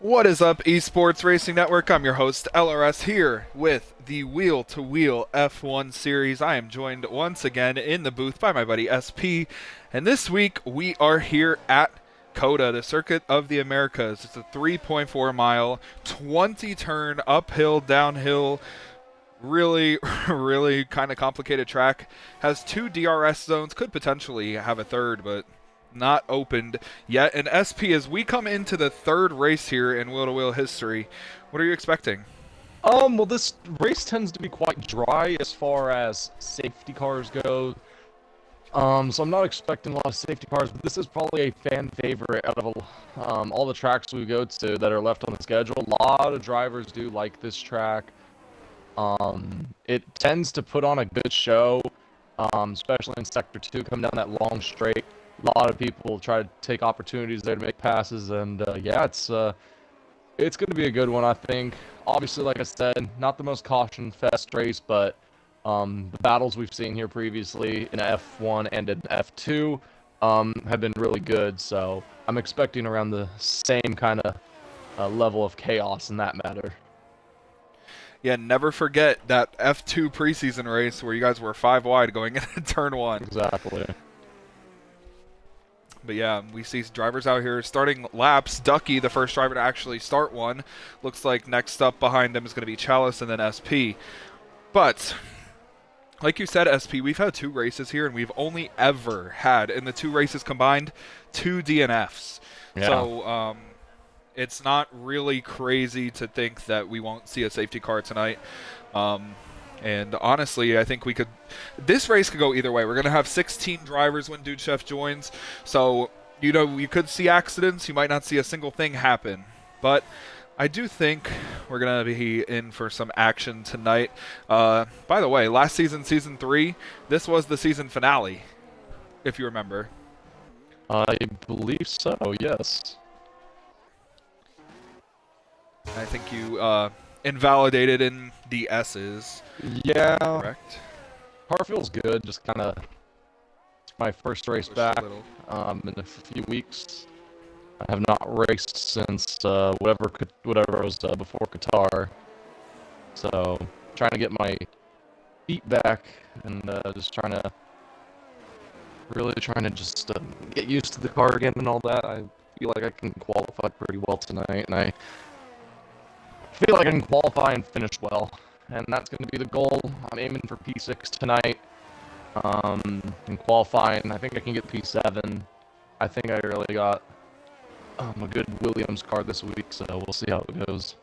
What is up, Esports Racing Network? I'm your host, LRS, here with the Wheel to Wheel F1 series. I am joined once again in the booth by my buddy SP, and this week we are here at CoTA, the Circuit of the Americas. It's a 3.4 mile, 20 turn uphill, downhill, really, really kind of complicated track. Has two DRS zones, could potentially have a third, but not opened yet. And SP, as we come into the third race here in Wheel to Wheel history, what are you expecting? Well, this race tends to be quite dry as far as safety cars go. So I'm not expecting a lot of safety cars, but this is probably a fan favorite out of all the tracks we go to that are left on the schedule. A lot of drivers do like this track. It tends to put on a good show, especially in Sector 2, coming down that long straight. A lot of people try to take opportunities there to make passes, and yeah, it's going to be a good one, I think. Obviously, like I said, not the most caution-fest race, but the battles we've seen here previously in F1 and in F2 have been really good, so I'm expecting around the same kind of level of chaos in that matter. Yeah, never forget that F2 preseason race where you guys were 5 wide going into turn 1. Exactly. But yeah, we see drivers out here starting laps. Ducky, the first driver to actually start one. Looks like next up behind him is going to be Chalice and then SP. But like you said, SP, we've had 2 races here, and we've only ever had, in the 2 races combined, 2 DNFs. Yeah. So it's not really crazy to think that we won't see a safety car tonight. And honestly, I think this race could go either way. We're going to have 16 drivers when Dude Chef joins. So, you could see accidents. You might not see a single thing happen. But I do think we're going to be in for some action tonight. By the way, last season, Season 3, this was the season finale, if you remember. I believe so, yes. I think you invalidated in the S's. Yeah. Correct. Car feels good, just kind of... It's my first race back in a few weeks. I have not raced since whatever was before Qatar. So trying to get my feet back and just really trying to just get used to the car again and all that. I feel like I can qualify pretty well tonight, and I feel like I can qualify and finish well. And that's going to be the goal. I'm aiming for P6 tonight. And qualifying, I think I can get P7. I think I really got a good Williams car this week, so we'll see how it goes.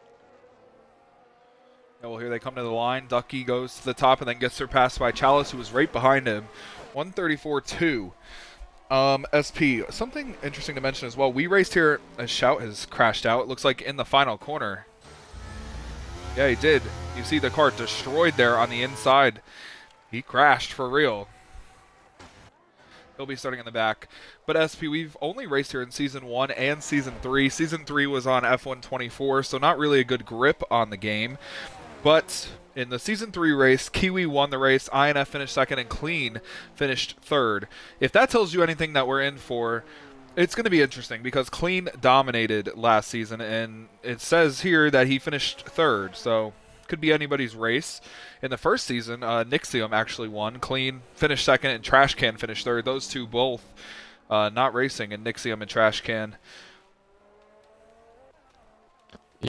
Yeah, well, here they come to the line. Ducky goes to the top and then gets surpassed by Chalice, who was right behind him. 134.2. SP, something interesting to mention as well. We raced here as Shout has crashed out. It looks like in the final corner. Yeah, he did. You see the car destroyed there on the inside. He crashed for real. He'll be starting in the back. But SP, we've only raced here in Season 1 and Season 3. Season 3 was on F124, so not really a good grip on the game. But in the Season 3 race, Kiwi won the race, INF finished second, and Clean finished third. If that tells you anything that we're in for, it's going to be interesting because Clean dominated last season, and it says here that he finished third, so could be anybody's race. In the first season, Nixium actually won. Clean finished second, and Trashcan finished third. Those two both not racing, and Nixium and Trashcan.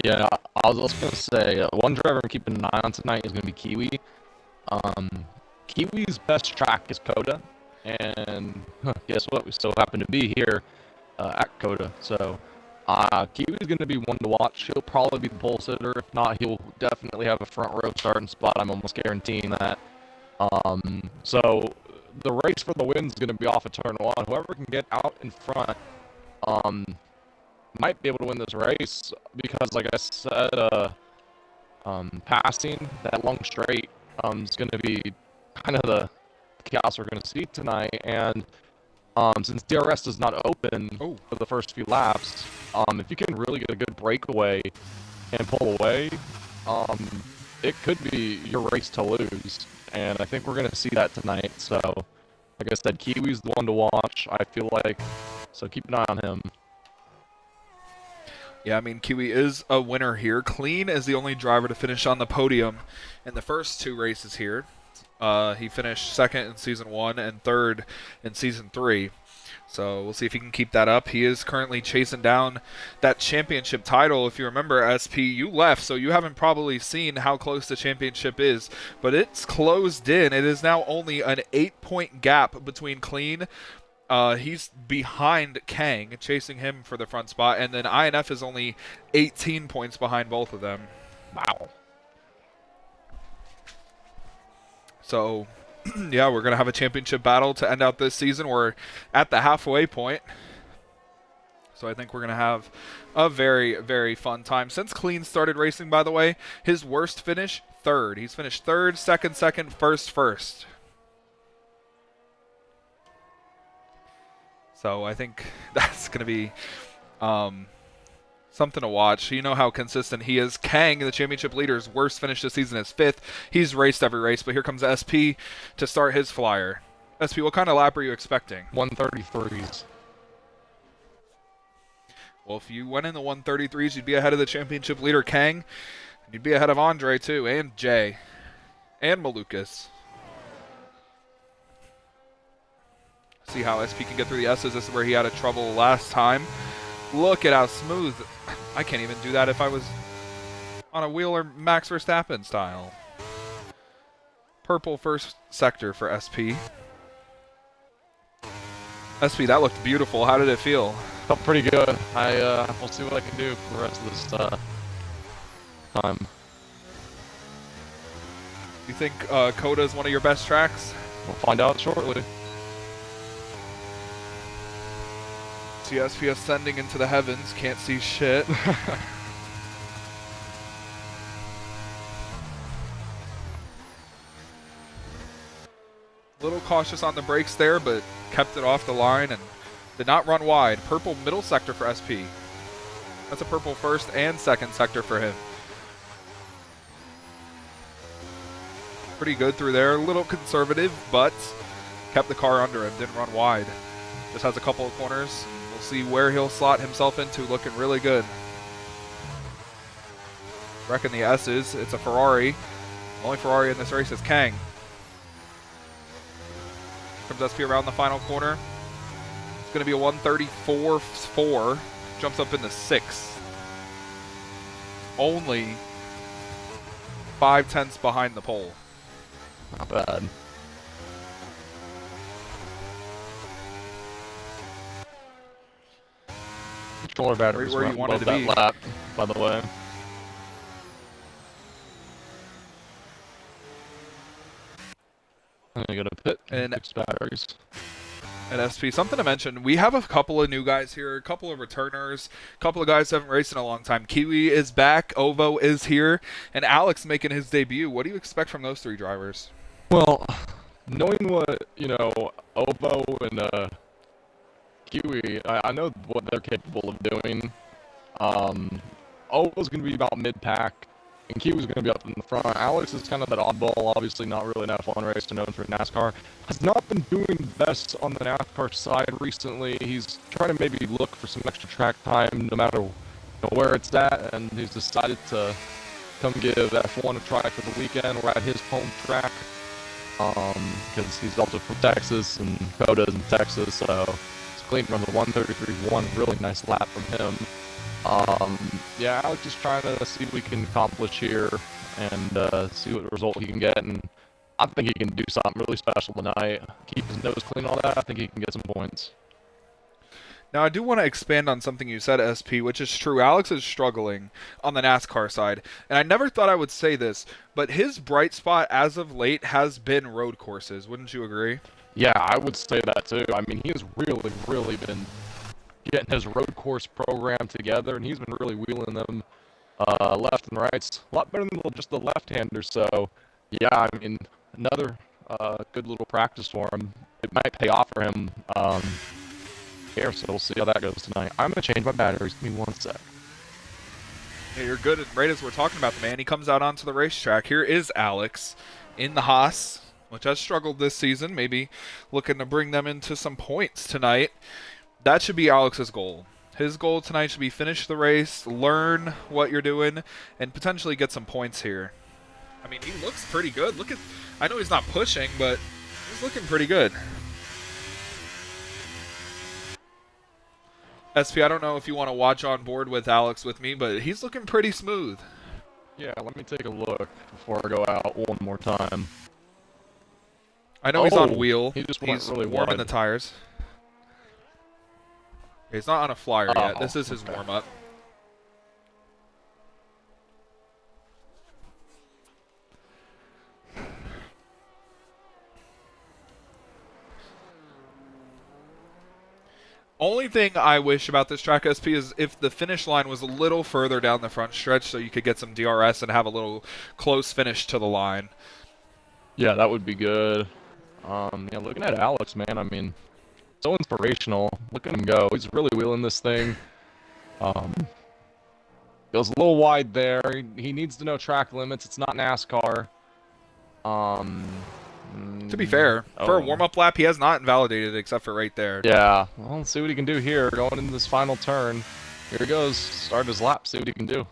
Yeah, I was also going to say, one driver I'm keeping an eye on tonight is going to be Kiwi. Kiwi's best track is CoTA, and guess what? We still happen to be here at CoTA, so Kiwi's going to be one to watch. He'll probably be the pole sitter. If not, he'll definitely have a front row starting spot. I'm almost guaranteeing that. So the race for the win is going to be off of turn 1. Whoever can get out in front might be able to win this race because, like I said, passing that long straight is going to be kind of the chaos we're going to see tonight. And since DRS does not open for the first few laps, if you can really get a good breakaway and pull away, it could be your race to lose. And I think we're going to see that tonight. So, like I said, Kiwi's the one to watch, I feel like. So keep an eye on him. Yeah, I mean, Kiwi is a winner here. Clean is the only driver to finish on the podium in the first 2 races here. He finished second in Season 1 and third in Season 3. So we'll see if he can keep that up. He is currently chasing down that championship title. If you remember, SP, you left, so you haven't probably seen how close the championship is. But it's closed in. It is now only an 8-point gap between Clean. He's behind Kang, chasing him for the front spot, and then INF is only 18 points behind both of them. Wow. So, yeah, we're going to have a championship battle to end out this season. We're at the halfway point. So I think we're going to have a very, very fun time. Since Clean started racing, by the way, his worst finish, third. He's finished third, second, first. So I think that's going to be something to watch. You know how consistent he is. Kang, the championship leader's worst finish this season is 5th. He's raced every race, but here comes SP to start his flyer. SP, what kind of lap are you expecting? 133s. Well, if you went in the 133s, you'd be ahead of the championship leader, Kang. And you'd be ahead of Andre, too, and Jay. And Malukas. See how SP can get through the S's. This is where he had a trouble last time. Look at how smooth. I can't even do that if I was on a Wheeler Max Verstappen style. Purple first sector for SP. SP, that looked beautiful. How did it feel? Felt pretty good. We'll see what I can do for the rest of this time. You think CoTA is one of your best tracks? We'll find out shortly. CSP ascending into the heavens, can't see shit. Little cautious on the brakes there, but kept it off the line and did not run wide. Purple middle sector for SP. That's a purple first and second sector for him. Pretty good through there. A little conservative, but kept the car under him. Didn't run wide. Just has a couple of corners. We'll see where he'll slot himself into. Looking really good. Wrecking the S's. It's a Ferrari. Only Ferrari in this race is Kang. Comes SP around the final corner. It's going to be a 134.4. Jumps up into 6th. Only 5/10 behind the pole. Not bad. Controller batteries Right where you wanted to be. Lap, by the way. I'm gonna go to pit and fix batteries. At SP, something to mention, we have a couple of new guys here, a couple of returners, a couple of guys who haven't raced in a long time. Kiwi is back, Ovo is here, and Alex making his debut. What do you expect from those 3 drivers? Well, knowing what, Ovo and Kiwi, I know what they're capable of doing. Ovo's going to be about mid-pack, and Kiwi's going to be up in the front. Alex is kind of that oddball, obviously not really an F1 racer known for NASCAR. Has not been doing best on the NASCAR side recently. He's trying to maybe look for some extra track time no matter where it's at, and he's decided to come give F1 a try for the weekend. We're at his home track, because he's also from Texas, and CoTA's in Texas, so Clean from the 133.1, really nice lap from him. Yeah, Alex is trying to see what we can accomplish here and see what result he can get, and I think he can do something really special tonight. Keep his nose clean, all that. I think he can get some points. Now, I do want to expand on something you said, SP, which is true. Alex is struggling on the NASCAR side, and I never thought I would say this, but his bright spot as of late has been road courses. Wouldn't you agree? Yeah, I would say that too. I mean, he has really, really been getting his road course program together, and he's been really wheeling them left and right. A lot better than just the left-hander, so yeah, I mean, another good little practice for him. It might pay off for him here, so we'll see how that goes tonight. I'm going to change my batteries. Give me 1 sec. Yeah, you're good. And right as we're talking about the man, he comes out onto the racetrack. Here is Alex in the Haas, which has struggled this season, maybe looking to bring them into some points tonight. That should be Alex's goal. His goal tonight should be finish the race, learn what you're doing, and potentially get some points here. I mean, he looks pretty good. Look at, I know he's not pushing, but he's looking pretty good. SP, I don't know if you want to watch on board with Alex with me, but he's looking pretty smooth. Yeah, let me take a look before I go out one more time. I know he's on wheel. He's really warming the tires. He's not on a flyer yet. This is his warm-up. Only thing I wish about this track, SP, is if the finish line was a little further down the front stretch so you could get some DRS and have a little close finish to the line. Yeah, that would be good. Yeah, looking at Alex, man, I mean, so inspirational. Look at him go. He's really wheeling this thing. Goes a little wide there. He needs to know track limits. It's not NASCAR. To be fair, for a warm-up lap, he has not invalidated except for right there. Yeah, well, let's see what he can do here. Going into this final turn. Here he goes. Start his lap. See what he can do.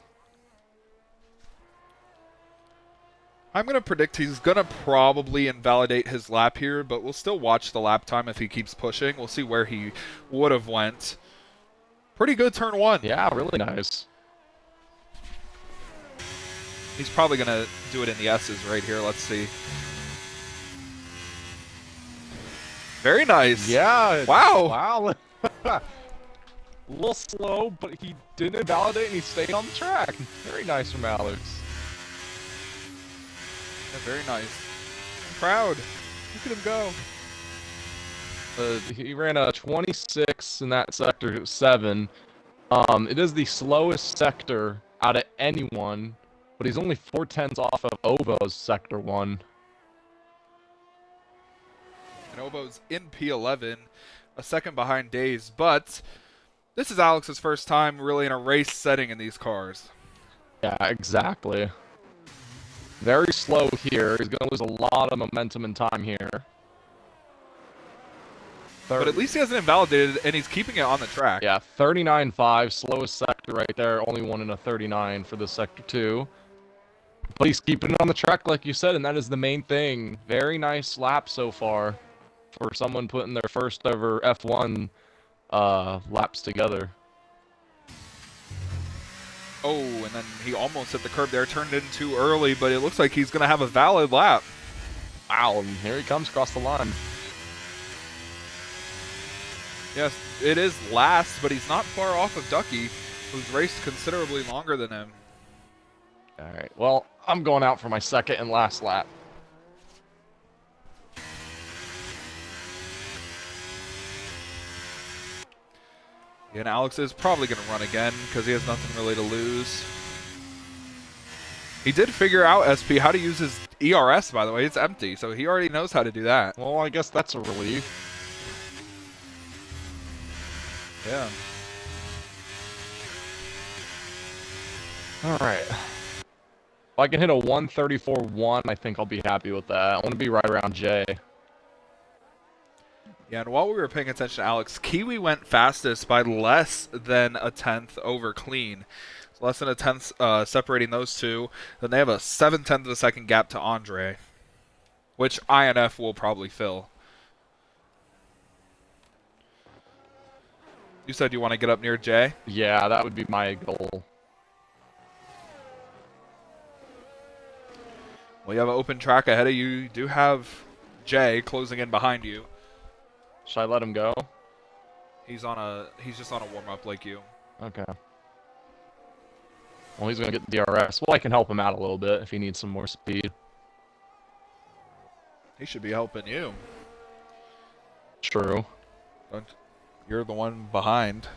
I'm going to predict he's going to probably invalidate his lap here, but we'll still watch the lap time if he keeps pushing. We'll see where he would have went. Pretty good turn one. Yeah, really nice. He's probably going to do it in the S's right here. Let's see. Very nice. Yeah. Wow. Wow. A little slow, but he didn't invalidate and he stayed on the track. Very nice from Alex. Yeah, very nice. I'm proud. Look at him go. He ran a 26 in that sector 7. It is the slowest sector out of anyone, but he's only 4/10 off of Obo's sector 1. And Obo's in P11, a second behind Days, but this is Alex's first time really in a race setting in these cars. Yeah, exactly. Very slow here. He's going to lose a lot of momentum and time here. But at least he hasn't invalidated, and he's keeping it on the track. Yeah, 39.5, slowest sector right there. Only one in a 39 for the sector 2. But he's keeping it on the track, like you said, and that is the main thing. Very nice lap so far for someone putting their first ever F1 laps together. Oh, and then he almost hit the curb there, turned in too early, but it looks like he's going to have a valid lap. Wow, and here he comes across the line. Yes, it is last, but he's not far off of Ducky, who's raced considerably longer than him. All right, well, I'm going out for my second and last lap. And Alex is probably going to run again because he has nothing really to lose. He did figure out, SP, how to use his ERS, by the way. It's empty, so he already knows how to do that. Well, I guess that's a relief. Yeah. All right. If I can hit a 134.1, I think I'll be happy with that. I want to be right around J. Yeah, and while we were paying attention to Alex, Kiwi went fastest by less than a tenth over Clean. So less than a tenth separating those two. Then they have a 7/10 of a second gap to Andre, which INF will probably fill. You said you want to get up near J? Yeah, that would be my goal. Well, you have an open track ahead of you. You do have J closing in behind you. Should I let him go? He's just on a warm-up like you. Okay. Well, he's going to get the DRS. Well, I can help him out a little bit if he needs some more speed. He should be helping you. True. You're the one behind.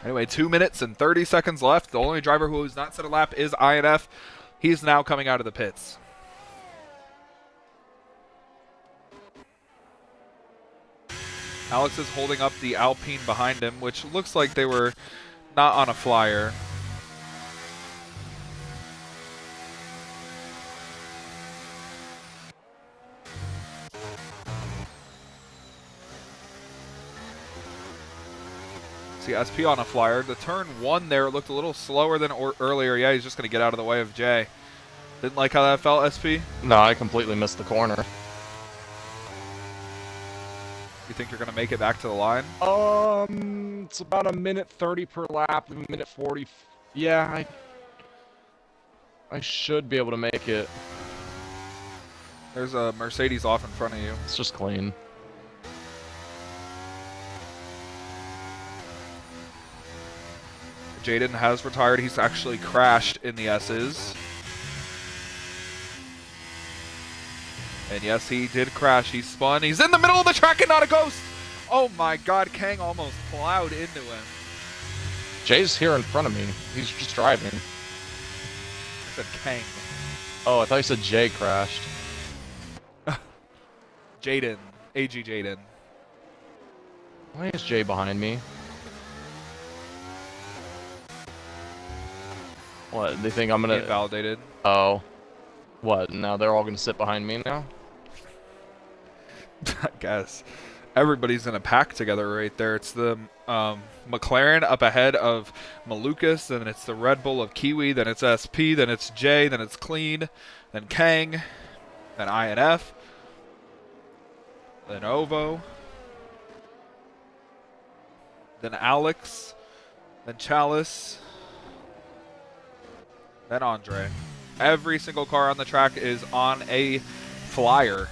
Anyway, 2 minutes and 30 seconds left. The only driver who has not set a lap is INF. He's now coming out of the pits. Alex is holding up the Alpine behind him, which looks like they were not on a flyer. See SP on a flyer. The turn 1 there looked a little slower than earlier. Yeah, he's just going to get out of the way of Jay. Didn't like how that felt, SP? No, I completely missed the corner. You think you're going to make it back to the line? It's about a minute 30 per lap, a minute 40. Yeah, I should be able to make it. There's a Mercedes off in front of you. It's just clean. Jaden has retired. He's actually crashed in the S's. And yes, he did crash. He spun. He's in the middle of the track and not a ghost. Oh my god, Kang almost plowed into him. Jay's here in front of me. He's just driving. I said Kang. Oh, I thought you said Jay crashed. Jaden. AG Jaden. Why is Jay behind me? What, they think I'm gonna... Invalidated. Oh. What, now they're all gonna sit behind me now? I guess. Everybody's in a pack together right there. It's the McLaren up ahead of Malukas, then it's the Red Bull of Kiwi, then it's SP, then it's Jay, then it's Clean, then Kang, then INF, then Ovo, then Alex, then Chalice, then Andre. Every single car on the track is on a flyer.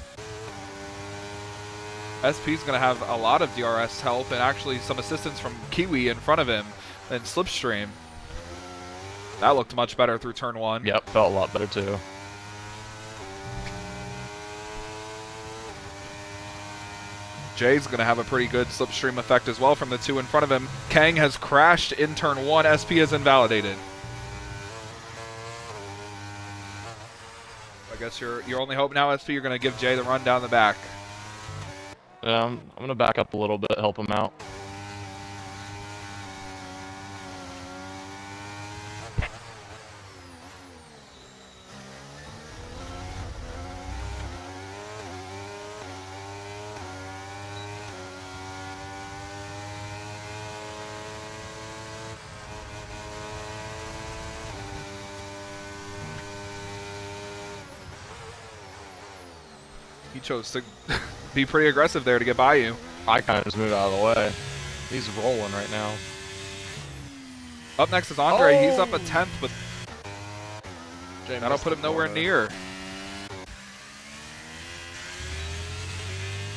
SP's going to have a lot of DRS help and actually some assistance from Kiwi in front of him and Slipstream. That looked much better through turn 1. Yep, felt a lot better too. Jay's going to have a pretty good Slipstream effect as well from the 2 in front of him. Kang has crashed in turn 1. SP is invalidated. I guess your only hope now, SP, you're going to give Jay the run down the back. Yeah, I'm gonna back up a little bit, help him out. He chose to be pretty aggressive there to get by you. I kind of just moved out of the way. He's rolling right now. Up next is Andre. Oh! He's up a 10th, but Jay that'll missed put the him nowhere corner. near.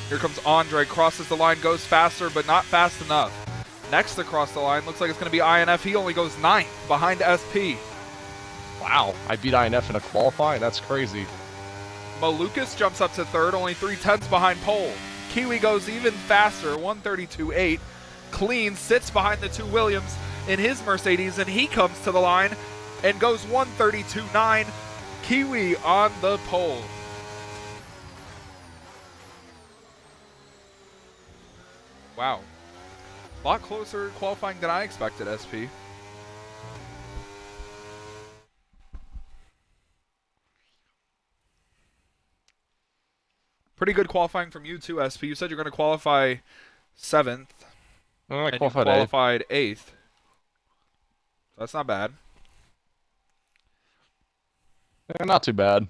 Here comes Andre, crosses the line, goes faster, but not fast enough. Next to cross the line, looks like it's going to be INF. He only goes 9th behind SP. Wow, I beat INF in a qualifying? That's crazy. Malukas jumps up to 3rd, only 3/10 behind pole. Kiwi goes even faster, 132.8. Clean sits behind the 2 Williams in his Mercedes, and he comes to the line and goes 132.9. Kiwi on the pole. Wow. A lot closer qualifying than I expected, SP. Pretty good qualifying from you too, SP. You said you're going to qualify 7th. I And qualified you qualified 8th. That's not bad. Yeah, not too bad.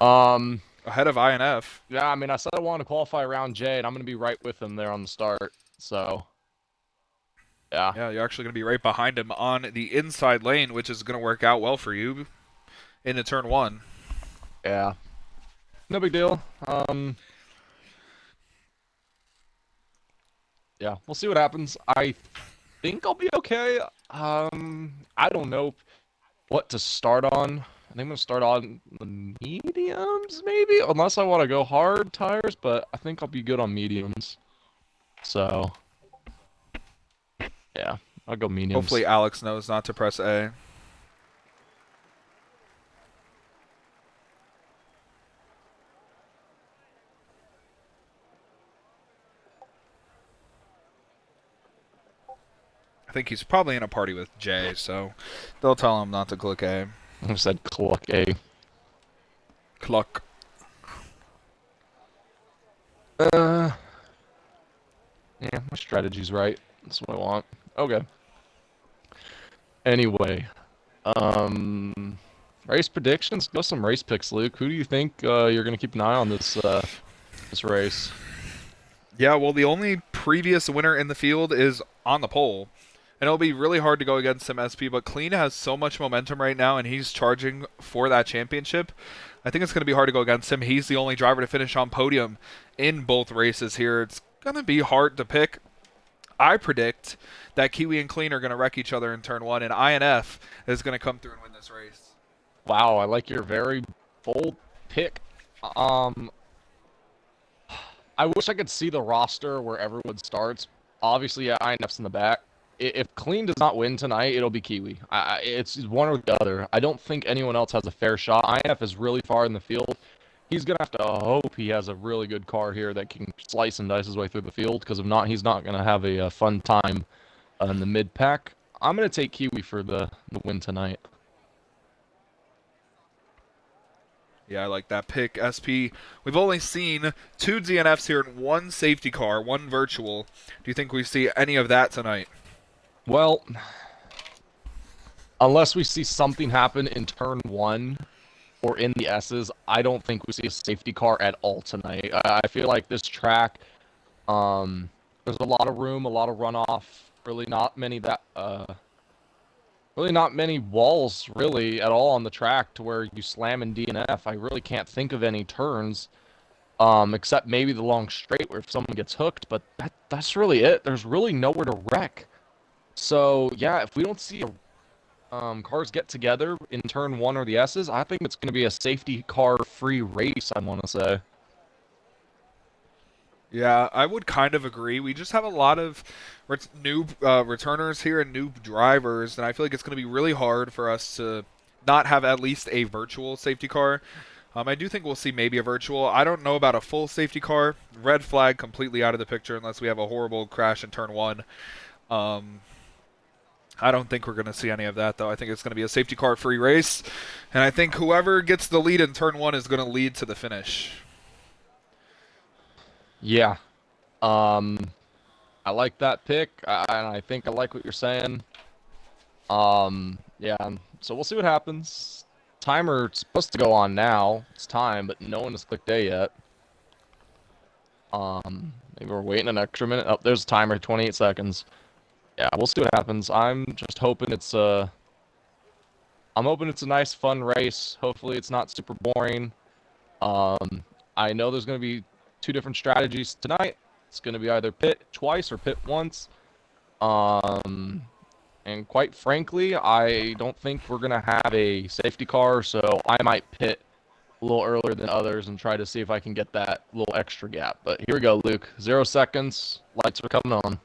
Ahead of INF. Yeah, I mean, I said I wanted to qualify around Jay, and I'm going to be right with him there on the start. So, yeah. Yeah, you're actually going to be right behind him on the inside lane, which is going to work out well for you into turn 1. Yeah. No big deal. Yeah, we'll see what happens. I think I'll be okay. I don't know what to start on. I think I'm going to start on the mediums, maybe? Unless I want to go hard tires, but I think I'll be good on mediums. So, yeah, I'll go mediums. Hopefully Alex knows not to press A. I think he's probably in a party with Jay, so they'll tell him not to click A. I said cluck A. Cluck. Yeah, my strategy's right. That's what I want. Okay. Anyway, race predictions. Go some race picks, Luke. Who do you think you're gonna keep an eye on this race? Yeah, well, the only previous winner in the field is on the pole. And it'll be really hard to go against him, SP, but Clean has so much momentum right now, and he's charging for that championship. I think it's going to be hard to go against him. He's the only driver to finish on podium in both races here. It's going to be hard to pick. I predict that Kiwi and Clean are going to wreck each other in turn 1, and INF is going to come through and win this race. Wow, I like your very bold pick. I wish I could see the roster where everyone starts. Obviously, yeah, INF's in the back. If Clean does not win tonight, it'll be Kiwi. It's one or the other. I don't think anyone else has a fair shot. INF is really far in the field. He's going to have to hope he has a really good car here that can slice and dice his way through the field, because if not, he's not going to have a fun time in the mid-pack. I'm going to take Kiwi for the win tonight. Yeah, I like that pick, SP. We've only seen 2 DNFs here and 1 safety car, 1 virtual. Do you think we see any of that tonight? Well, unless we see something happen in turn 1 or in the S's, I don't think we see a safety car at all tonight. I feel like this track, there's a lot of room, a lot of runoff, really not many walls really at all on the track to where you slam in DNF. I really can't think of any turns, except maybe the long straight where if someone gets hooked, but that's really it. There's really nowhere to wreck. So yeah, if we don't see cars get together in turn 1 or the S's, I think it's going to be a safety car free race, I want to say. Yeah, I would kind of agree. We just have a lot of new returners here and new drivers, and I feel like it's going to be really hard for us to not have at least a virtual safety car. I do think we'll see maybe a virtual. I don't know about a full safety car. Red flag completely out of the picture unless we have a horrible crash in turn 1. I don't think we're going to see any of that, though. I think it's going to be a safety car free race, and I think whoever gets the lead in turn 1 is going to lead to the finish. Yeah. I like that pick, and I think I like what you're saying. Yeah, so we'll see what happens. Timer's supposed to go on now. It's time, but no one has clicked A yet. Maybe we're waiting an extra minute. Oh, there's a timer, 28 seconds. Yeah, we'll see what happens. I'm just hoping it's a nice, fun race. Hopefully it's not super boring. I know there's going to be 2 different strategies tonight. It's going to be either pit twice or pit once. And quite frankly, I don't think we're going to have a safety car, so I might pit a little earlier than others and try to see if I can get that little extra gap. But here we go, Luke. 0 seconds. Lights are coming on.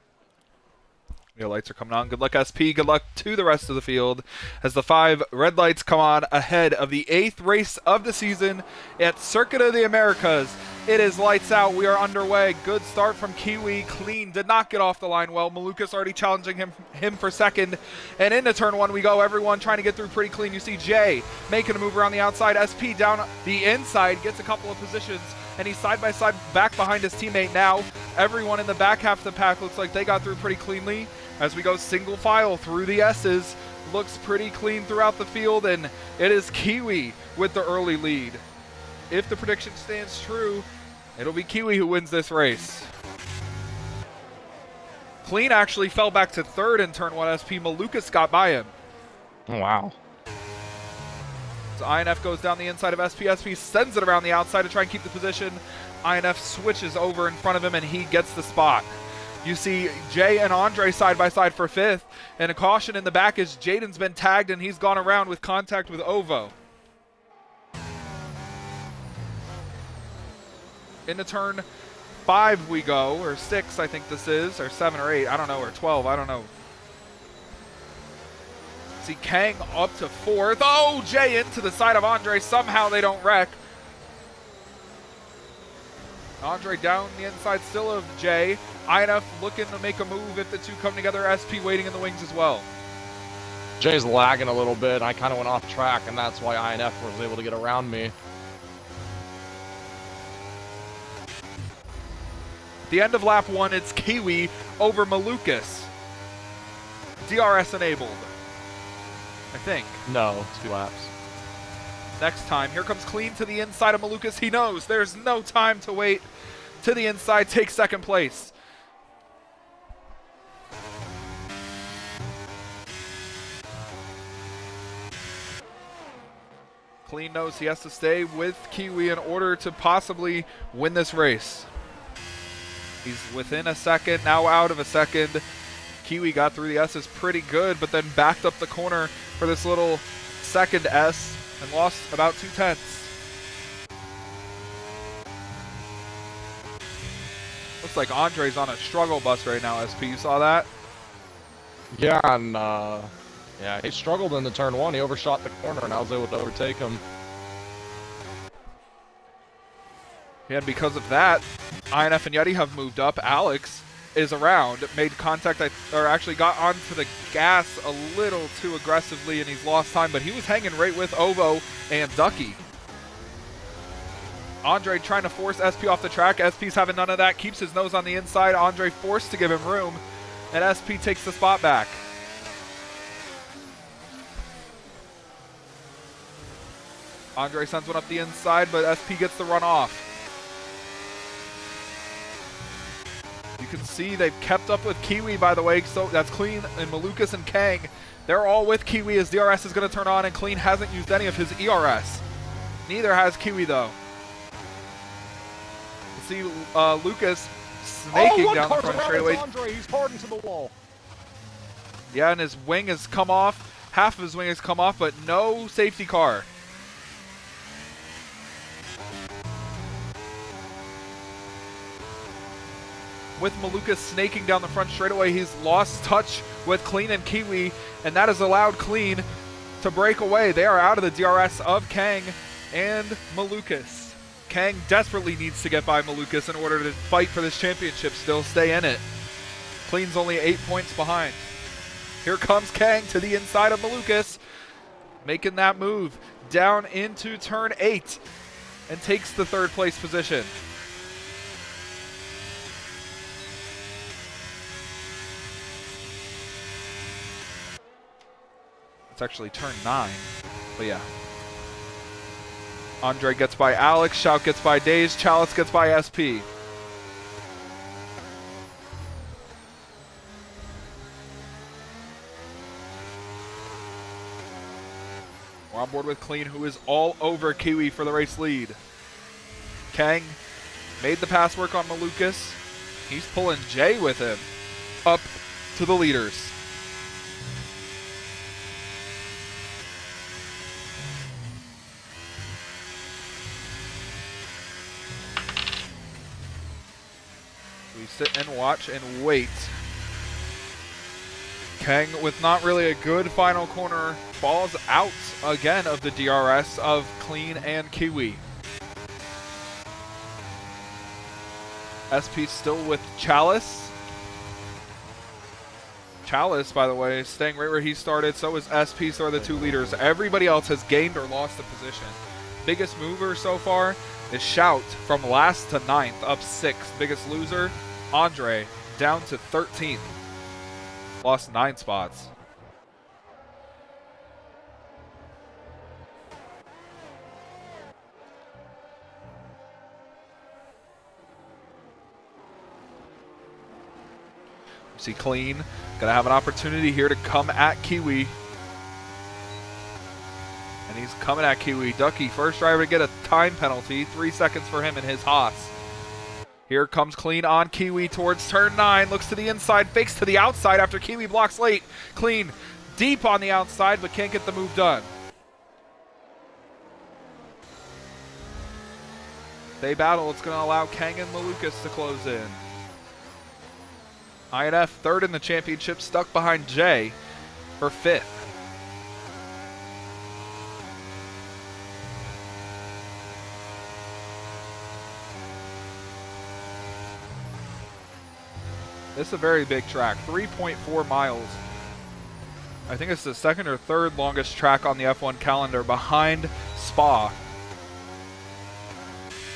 The lights are coming on. Good luck, SP. Good luck to the rest of the field as the 5 red lights come on ahead of the 8th race of the season at Circuit of the Americas. It is lights out. We are underway. Good start from Kiwi. Clean did not get off the line well. Malukas already challenging him for second. And into turn 1 we go. Everyone trying to get through pretty clean. You see Jay making a move around the outside. SP down the inside. Gets a couple of positions. And he's side by side back behind his teammate now. Everyone in the back half of the pack looks like they got through pretty cleanly. As we go single file through the S's, looks pretty clean throughout the field, and it is Kiwi with the early lead. If the prediction stands true, it'll be Kiwi who wins this race. Clean actually fell back to 3rd in turn 1. SP Malukas got by him. Oh, wow. So INF goes down the inside of SP. SP sends it around the outside to try and keep the position. INF switches over in front of him, and he gets the spot. You see Jay and Andre side by side for 5th, and a caution in the back as Jaden's been tagged and he's gone around with contact with Ovo. Into turn 5 we go, or 6 I think this is, or 7 or 8, I don't know, or 12, I don't know. See Kang up to 4th. Oh, Jay into the side of Andre. Somehow they don't wreck. Andre down the inside still of Jay. INF looking to make a move if the 2 come together. SP waiting in the wings as well. Jay's lagging a little bit. I kind of went off track, and that's why INF was able to get around me. The end of lap 1, it's Kiwi over Malukas. DRS enabled, I think. No, 2 laps. Next time, here comes Clean to the inside of Malukas. He knows there's no time to wait. To the inside, takes second place. Clean knows he has to stay with Kiwi in order to possibly win this race. He's within a second, now out of a second. Kiwi got through the S's pretty good, but then backed up the corner for this little second S and lost about 2/10. Looks like Andre's on a struggle bus right now, SP. You saw that? Yeah, and yeah, he struggled in the turn 1. He overshot the corner, and I was able to overtake him. Yeah, and because of that, INF and Yeti have moved up. Alex is around, made contact, or actually got onto the gas a little too aggressively, and he's lost time, but he was hanging right with Ovo and Ducky. Andre trying to force SP off the track. SP's having none of that, keeps his nose on the inside. Andre forced to give him room, and SP takes the spot back. Andre sends one up the inside, but SP gets the run off. You can see they've kept up with Kiwi, by the way, so that's Clean and Malukas and Kang. They're all with Kiwi as DRS is going to turn on, and Clean hasn't used any of his ERS. Neither has Kiwi, though. You see Lucas snaking down the front straightaway. Andre, he's hard into the wall. Yeah, and his wing has come off. Half of his wing has come off, but no safety car. With Malukas snaking down the front straightaway, he's lost touch with Clean and Kiwi, and that has allowed Clean to break away. They are out of the DRS of Kang and Malukas. Kang desperately needs to get by Malukas in order to fight for this championship, still stay in it. Clean's only 8 points behind. Here comes Kang to the inside of Malukas, making that move down into turn 8 and takes the third place position. It's actually turn 9, but yeah. Andre gets by Alex, Shout gets by Daze, Chalice gets by SP. We're on board with Clean, who is all over Kiwi for the race lead. Kang made the pass work on Malukas. He's pulling Jay with him up to the leaders. We sit and watch and wait. Kang, with not really a good final corner, falls out again of the DRS of Clean and Kiwi. SP still with Chalice. Chalice, by the way, staying right where he started. So is SP, so are the two leaders. Everybody else has gained or lost a position. Biggest mover so far is Shout from last to 9th, up 6th. Biggest loser, Andre, down to 13th. Lost 9 spots. We see Clean, gonna have an opportunity here to come at Kiwi. And he's coming at Kiwi. Ducky, first driver to get a time penalty, 3 seconds for him in his Haas. Here comes Clean on Kiwi towards turn 9. Looks to the inside, fakes to the outside after Kiwi blocks late. Clean deep on the outside, but can't get the move done. They battle. It's going to allow Kang and Malukas to close in. INF third in the championship, stuck behind Jay for 5th. This is a very big track, 3.4 miles. I think it's the second or third longest track on the F1 calendar behind Spa.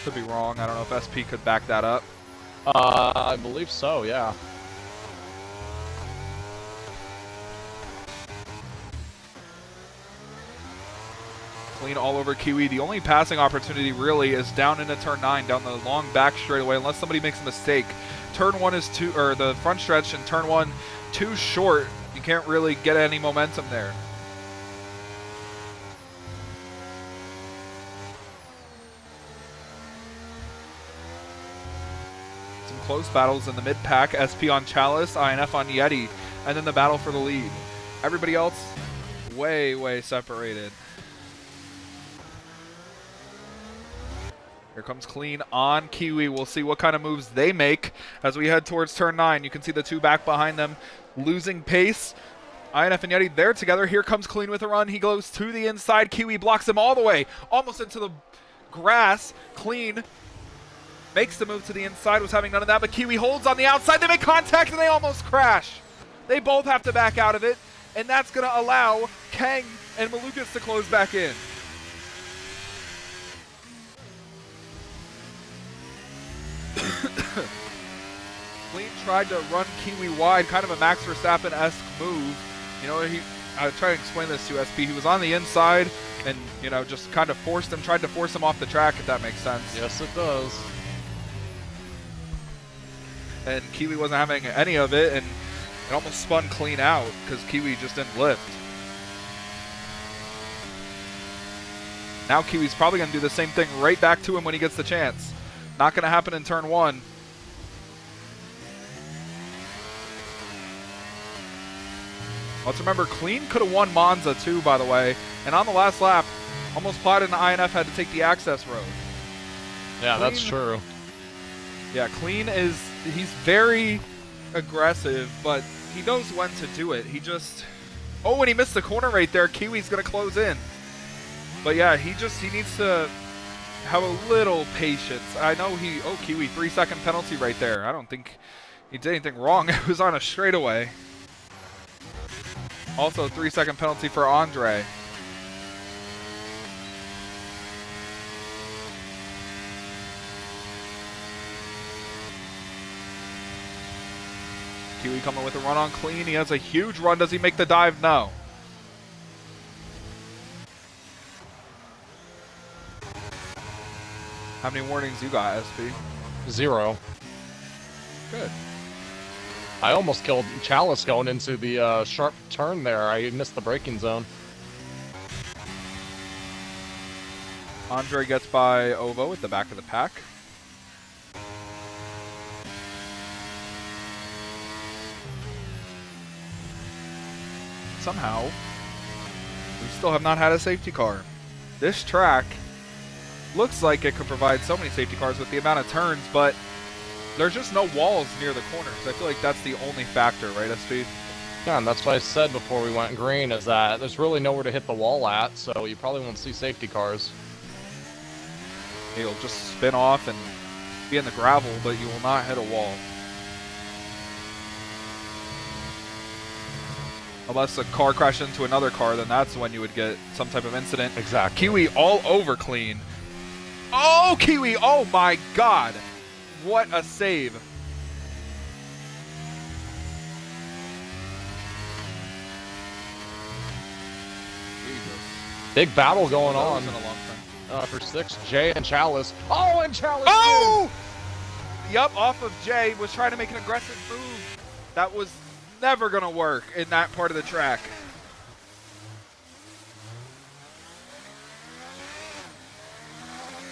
Could be wrong, I don't know if SP could back that up. I believe so, yeah. Clean all over Kiwi. The only passing opportunity really is down into turn 9, down the long back straightaway, unless somebody makes a mistake. Turn 1 is too, or the front stretch in turn 1 too short. You can't really get any momentum there. Some close battles in the mid pack. SP on Chalice, INF on Yeti, and then the battle for the lead. Everybody else way, way separated. Here comes Clean on Kiwi. We'll see what kind of moves they make as we head towards turn 9. You can see the two back behind them losing pace. INF and Yeti, they're together. Here comes Clean with a run. He goes to the inside. Kiwi blocks him all the way, almost into the grass. Clean makes the move to the inside, was having none of that, but Kiwi holds on the outside. They make contact and they almost crash. They both have to back out of it, and that's going to allow Kang and Malukas to close back in. Clean tried to run Kiwi wide, kind of a Max Verstappen-esque move. You know, I try to explain this to SP. He was on the inside and, you know, just kind of tried to force him off the track, if that makes sense. Yes, it does. And Kiwi wasn't having any of it, and it almost spun Clean out because Kiwi just didn't lift. Now Kiwi's probably going to do the same thing right back to him when he gets the chance. Not going to happen in turn 1. Let's remember, Clean could have won Monza too, by the way. And on the last lap, almost plotted and INF had to take the access road. Yeah, Clean, that's true. Yeah, Clean he's very aggressive, but he knows when to do it. He just, oh, and he missed the corner right there. Kiwi's going to close in. But yeah, he needs to have a little patience. I know Kiwi, 3-second penalty right there. I don't think he did anything wrong. It was on a straightaway. Also, 3-second penalty for Andre. Kiwi coming with a run on Clean. He has a huge run. Does he make the dive? No. How many warnings you got, SP? 0. Good. I almost killed Chalice going into the sharp turn there. I missed the braking zone. Andre gets by Ovo at the back of the pack. Somehow, we still have not had a safety car. This track looks like it could provide so many safety cars with the amount of turns, but there's just no walls near the corners. I feel like that's the only factor, right, SP? Yeah, and that's what I said before we went green, is that there's really nowhere to hit the wall at, so you probably won't see safety cars. You'll just spin off and be in the gravel, but you will not hit a wall. Unless a car crashed into another car, then that's when you would get some type of incident. Exactly. Kiwi all over Clean. Oh, Kiwi! Oh my God! What a save! Jesus. Big battle going That on wasn't a long time. for 6. Jay and Chalice. Oh, and Chalice! Oh! Yup, off of Jay, was trying to make an aggressive move. That was never gonna work in that part of the track.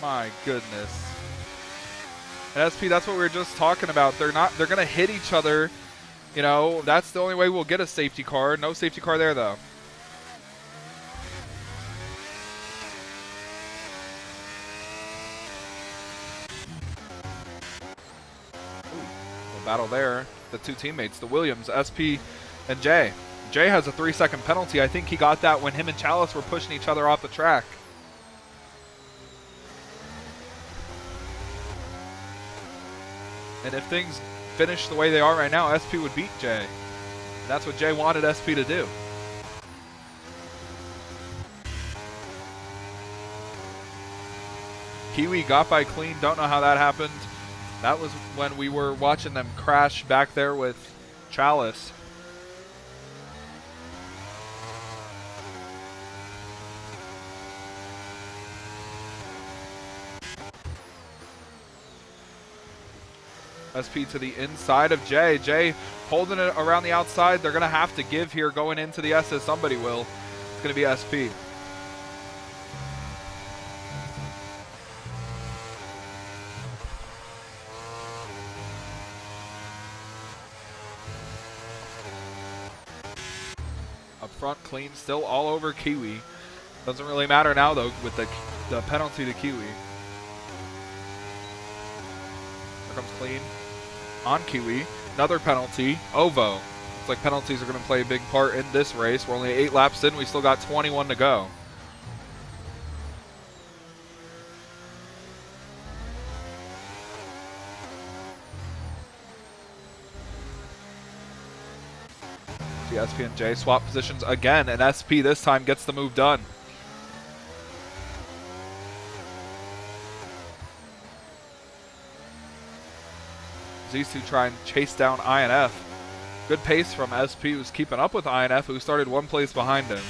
My goodness. And SP, that's what we were just talking about. They're gonna hit each other. You know, that's the only way we'll get a safety car. No safety car there though. Ooh, a battle there. The two teammates, the Williams, SP and Jay. Jay has a 3-second penalty. I think he got that when him and Chalice were pushing each other off the track. And if things finish the way they are right now, SP would beat Jay. And that's what Jay wanted SP to do. Kiwi got by Clean. Don't know how that happened. That was when we were watching them crash back there with Chalice. SP to the inside of Jay. Jay holding it around the outside. They're going to have to give here going into the SS. Somebody will. It's going to be SP. Up front, clean, still all over Kiwi. Doesn't really matter now, though, with the penalty to Kiwi. Here comes clean on Kiwi. Another penalty. Ovo. Looks like penalties are going to play a big part in this race. We're only 8 laps in. We still got 21 to go. The SP and J swap positions again, and SP this time gets the move done. These two try and chase down INF. Good pace from SP, who's keeping up with INF, who started 1 place behind him.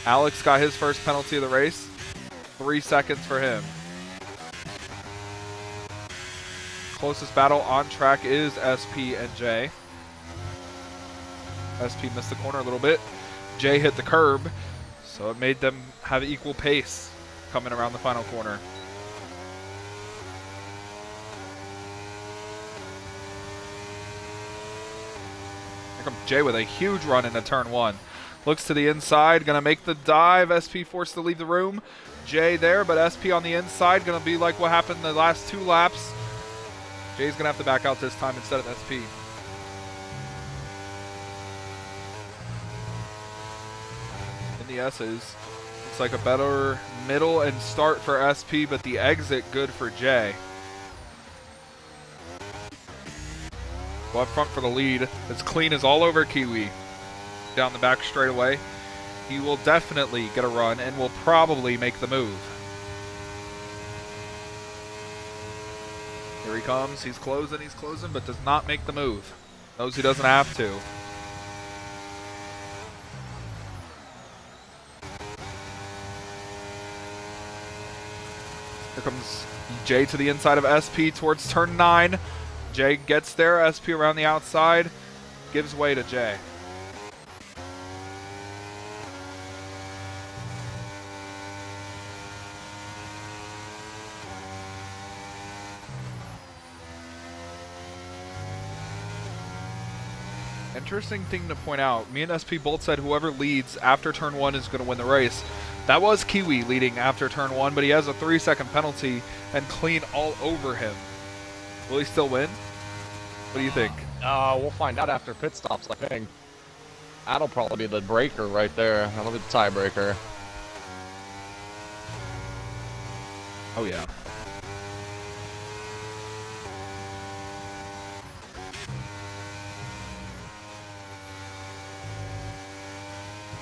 Alex got his first penalty of the race. 3 seconds for him. Closest battle on track is SP and J. SP missed the corner a little bit. J hit the curb, so it made them have equal pace coming around the final corner. Here comes J with a huge run into turn 1. Looks to the inside, gonna make the dive. SP forced to leave the room. J there, but SP on the inside, gonna be like what happened the last 2 laps. J's gonna have to back out this time instead of SP. In the S's, looks like a better middle and start for SP, but the exit good for J. Go up front for the lead. It's clean as all over Kiwi. Down the back straightaway. He will definitely get a run and will probably make the move. Here he comes. He's closing, but does not make the move. Knows he doesn't have to. Here comes J to the inside of SP towards turn 9. J gets there. SP around the outside. Gives way to J. Interesting thing to point out, me and SP both said whoever leads after turn 1 is going to win the race. That was Kiwi leading after turn 1, but he has a 3-second penalty and clean all over him. Will he still win? What do you think? We'll find out after pit stops, I think. That'll probably be the breaker right there. That'll be the tiebreaker. Oh, yeah.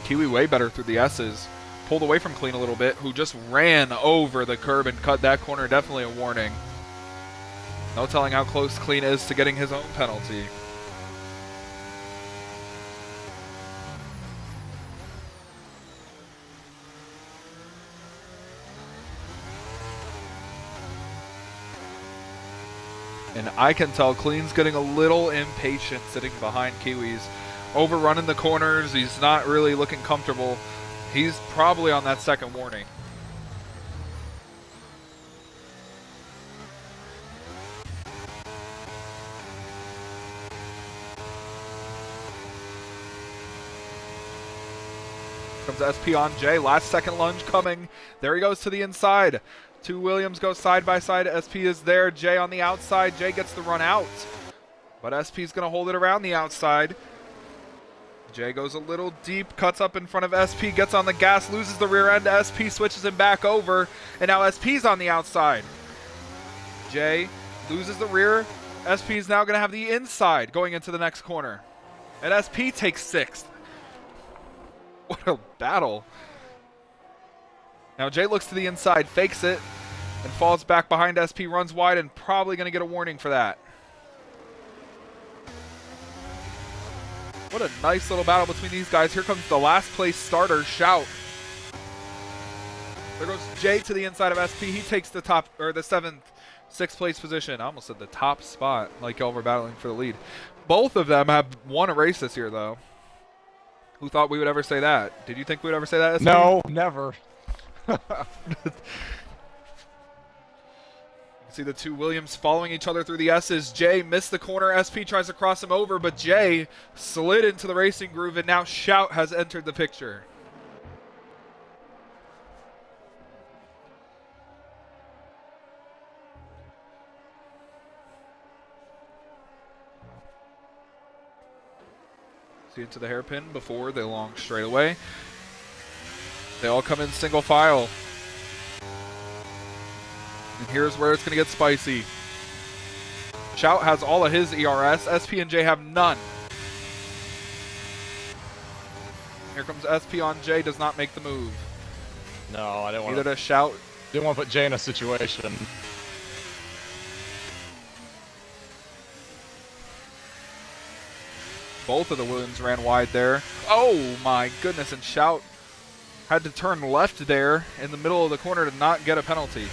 Kiwi way better through the S's. Pulled away from Clean a little bit, who just ran over the curb and cut that corner. Definitely a warning. No telling how close Clean is to getting his own penalty. And I can tell Clean's getting a little impatient sitting behind Kiwi's. Overrunning the corners, he's not really looking comfortable. He's probably on that second warning. Comes SP on J, last second lunge coming. There he goes to the inside. 2 Williams go side by side. SP is there, J on the outside. J gets the run out, but SP's gonna hold it around the outside. J goes a little deep, cuts up in front of SP, gets on the gas, loses the rear end. SP switches him back over, and now SP's on the outside. J loses the rear. SP's now going to have the inside going into the next corner. And SP takes 6th. What a battle. Now J looks to the inside, fakes it, and falls back behind SP, runs wide, and probably going to get a warning for that. What a nice little battle between these guys. Here comes the last place starter, Shout. There goes Jay to the inside of SP. He takes the top, or the 6th place position. I almost said the top spot, like y'all were battling for the lead. Both of them have won a race this year, though. Who thought we would ever say that? Did you think we would ever say that, SP? No, never. See the two Williams following each other through the S's. Jay missed the corner. SP tries to cross him over, but Jay slid into the racing groove, and now Shout has entered the picture. See into the hairpin before the long straightaway. They all come in single file. And here's where it's going to get spicy. Shout has all of his ERS. SP and J have none. Here comes SP on J, does not make the move. No, I didn't want Neither does Shout. Didn't want to put Jay in a situation. Both of the Williams ran wide there. Oh my goodness, and Shout had to turn left there in the middle of the corner to not get a penalty.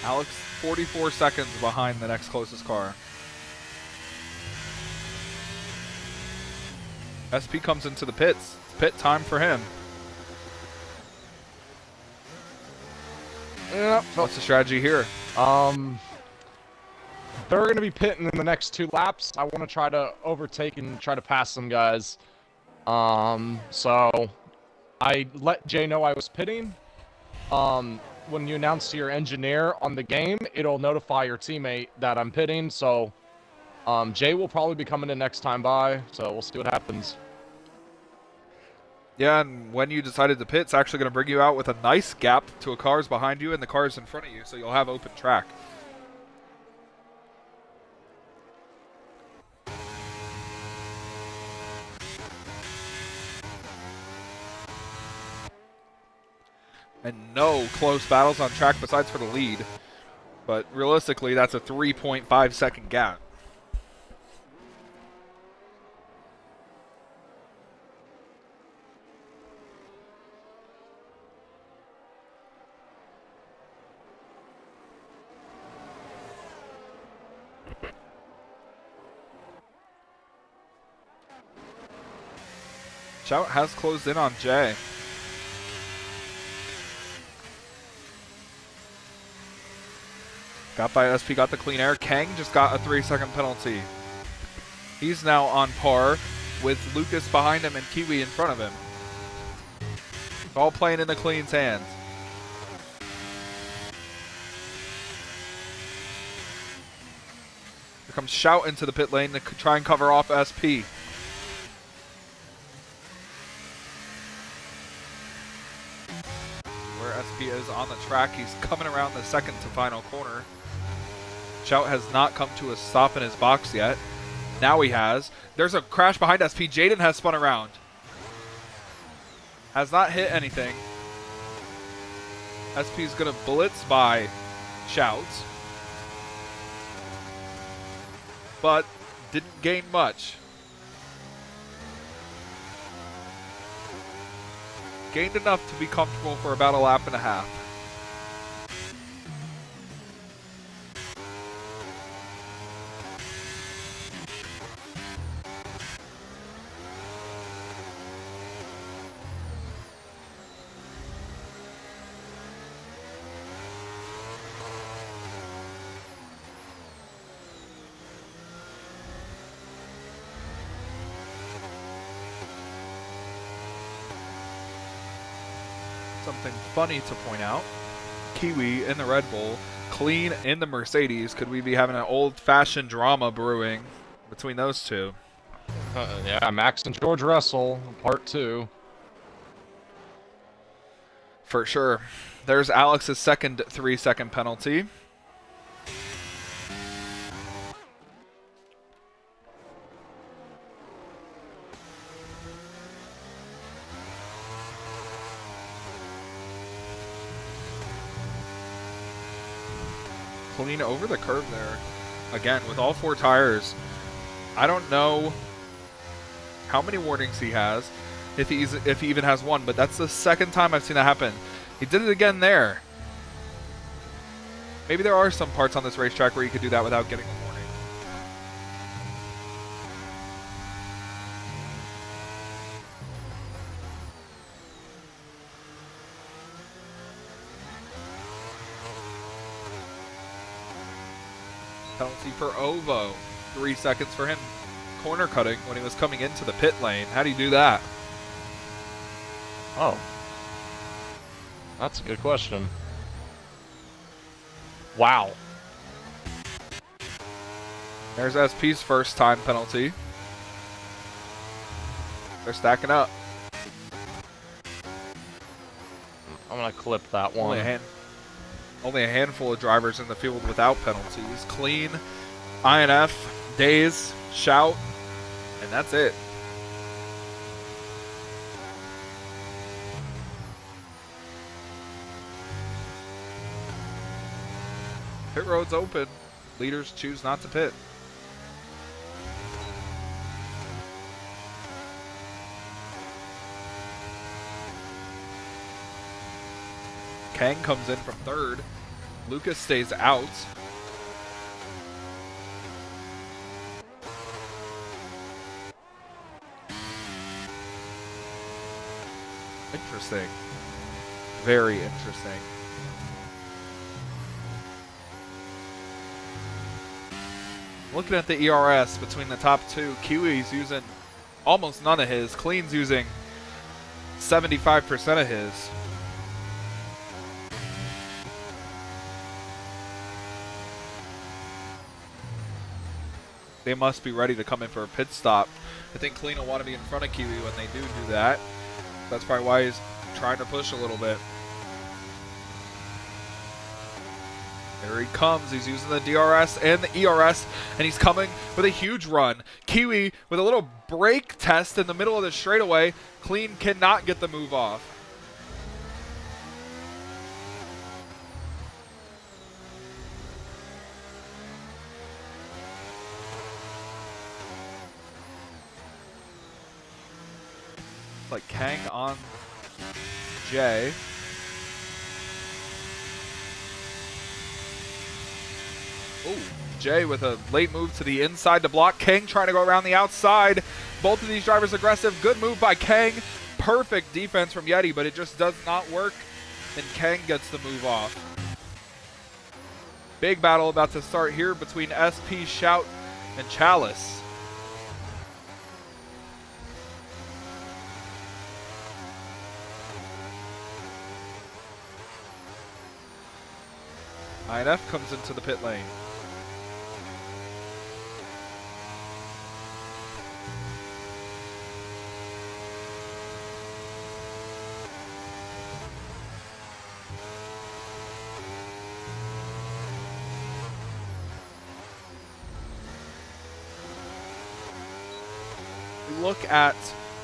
Alex, 44 seconds behind the next closest car. SP comes into the pits. It's pit time for him. Yep. What's the strategy here? They're going to be pitting in the next 2 laps. I want to try to overtake and try to pass some guys. So I let Jay know I was pitting. When you announce to your engineer on the game, it'll notify your teammate that I'm pitting. So Jay will probably be coming in next time by. So we'll see what happens. Yeah, and when you decided to pit, it's actually going to bring you out with a nice gap to a cars behind you and the cars in front of you, so you'll have open track. And no close battles on track besides for the lead. But realistically, that's a 3.5 second gap. Shout has closed in on Jay. Got by SP, got the clean air. Kang just got a 3-second penalty. He's now on par with Lucas behind him and Kiwi in front of him. It's all playing in the clean's hands. Here comes Shout into the pit lane to try and cover off SP. Where SP is on the track, he's coming around the second to final corner. Shout has not come to a stop in his box yet. Now he has. There's a crash behind SP. Jaden has spun around. Has not hit anything. SP's going to blitz by Shout. But didn't gain much. Gained enough to be comfortable for about a lap and a half. Something funny to point out. Kiwi in the Red Bull, Clean in the Mercedes. Could we be having an old-fashioned drama brewing between those two? Yeah, Max and George Russell, part 2. For sure. There's Alex's second 3-second penalty. Clean over the curve there. Again, with all 4 tires. I don't know how many warnings he has, if he even has one, but that's the second time I've seen that happen. He did it again there. Maybe there are some parts on this racetrack where you could do that without getting a warning. Penalty for Ovo. 3 seconds for him corner cutting when he was coming into the pit lane. How do you do that? Oh. That's a good question. Wow. There's SP's first time penalty. They're stacking up. I'm gonna clip that one. Only a handful of drivers in the field without penalties. Clean, INF, Days, Shout, and that's it. Pit road's open. Leaders choose not to pit. Kang comes in from 3rd. Lucas stays out. Interesting. Very interesting. Looking at the ERS between the top 2, Kiwi's using almost none of his. Clean's using 75% of his. They must be ready to come in for a pit stop. I think Clean will want to be in front of Kiwi when they do that. That's probably why he's trying to push a little bit. There he comes. He's using the DRS and the ERS, and he's coming with a huge run. Kiwi with a little brake test in the middle of the straightaway. Clean cannot get the move off. Like Kang on Jay. Ooh, Jay with a late move to the inside to block. Kang trying to go around the outside. Both of these drivers aggressive. Good move by Kang. Perfect defense from Yeti, but it just does not work. And Kang gets the move off. Big battle about to start here between SP, Shout, and Chalice. INF comes into the pit lane. We look at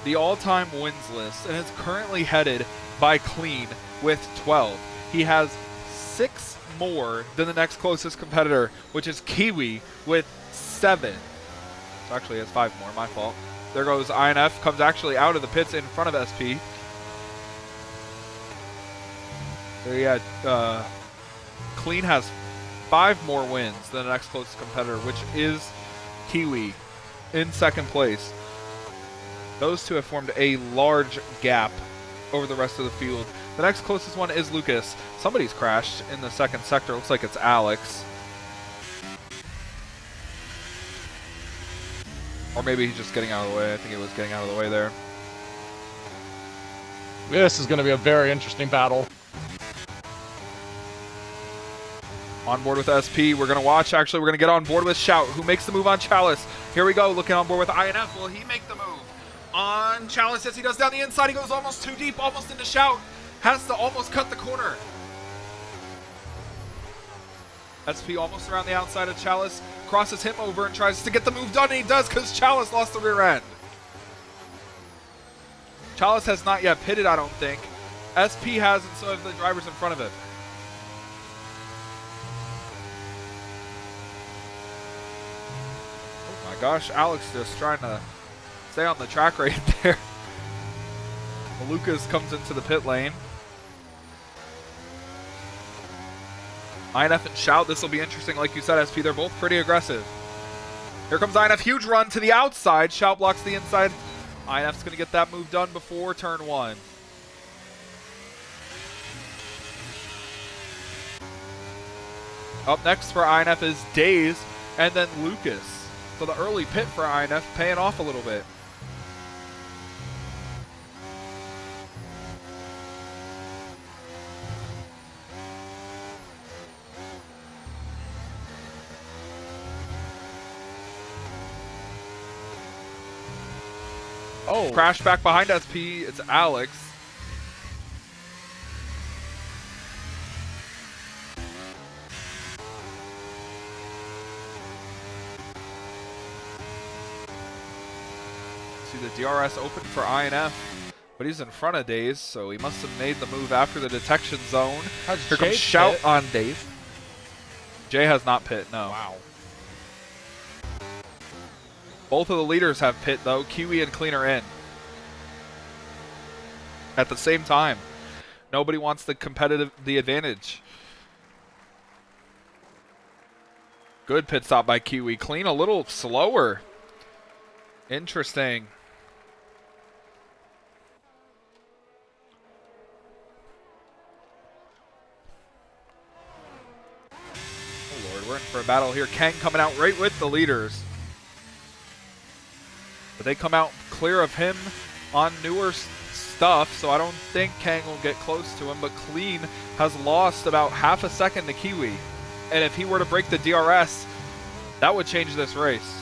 the all-time wins list, and it's currently headed by Clean with 12. He has 6 more than the next closest competitor, which is Kiwi with 7. So actually has 5 more, my fault. There goes INF, comes actually out of the pits in front of SP. There you had, Clean has 5 more wins than the next closest competitor, which is Kiwi in 2nd place. Those two have formed a large gap over the rest of the field. The next closest one is Lucas. Somebody's crashed in the 2nd sector. Looks like it's Alex. Or maybe he's just getting out of the way. I think he was getting out of the way there. This is going to be a very interesting battle. On board with SP. We're going to watch. Actually, we're going to get on board with Shout, who makes the move on Chalice. Here we go. Looking on board with INF. Will he make the move on Chalice? Yes, he does. Down the inside. He goes almost too deep. Almost into Shout. Has to almost cut the corner. SP almost around the outside of Chalice. Crosses him over and tries to get the move done. And he does, because Chalice lost the rear end. Chalice has not yet pitted, I don't think. SP has, and so have the drivers in front of it. gosh, Alex just trying to stay on the track right there. Lucas comes into the pit lane. INF and Shout, this will be interesting. Like you said, SP, they're both pretty aggressive. Here comes INF, huge run to the outside. Shout blocks the inside. INF's going to get that move done before turn 1. Up next for INF is Daze, and then Lucas. So the early pit for INF paying off a little bit. Oh. Crash back behind SP, it's Alex. See the DRS open for INF, but he's in front of Daze, so he must have made the move after the detection zone. Here comes Shout on Daze. Jay has not pit, no. Wow. Both of the leaders have pit, though. Kiwi and Clean are in. At the same time. Nobody wants the advantage. Good pit stop by Kiwi. Clean a little slower. Interesting. Oh, Lord. We're in for a battle here. Kang coming out right with the leaders. But they come out clear of him on newer stuff, so I don't think Kang will get close to him. But Clean has lost about half a second to Kiwi. And if he were to break the DRS, that would change this race.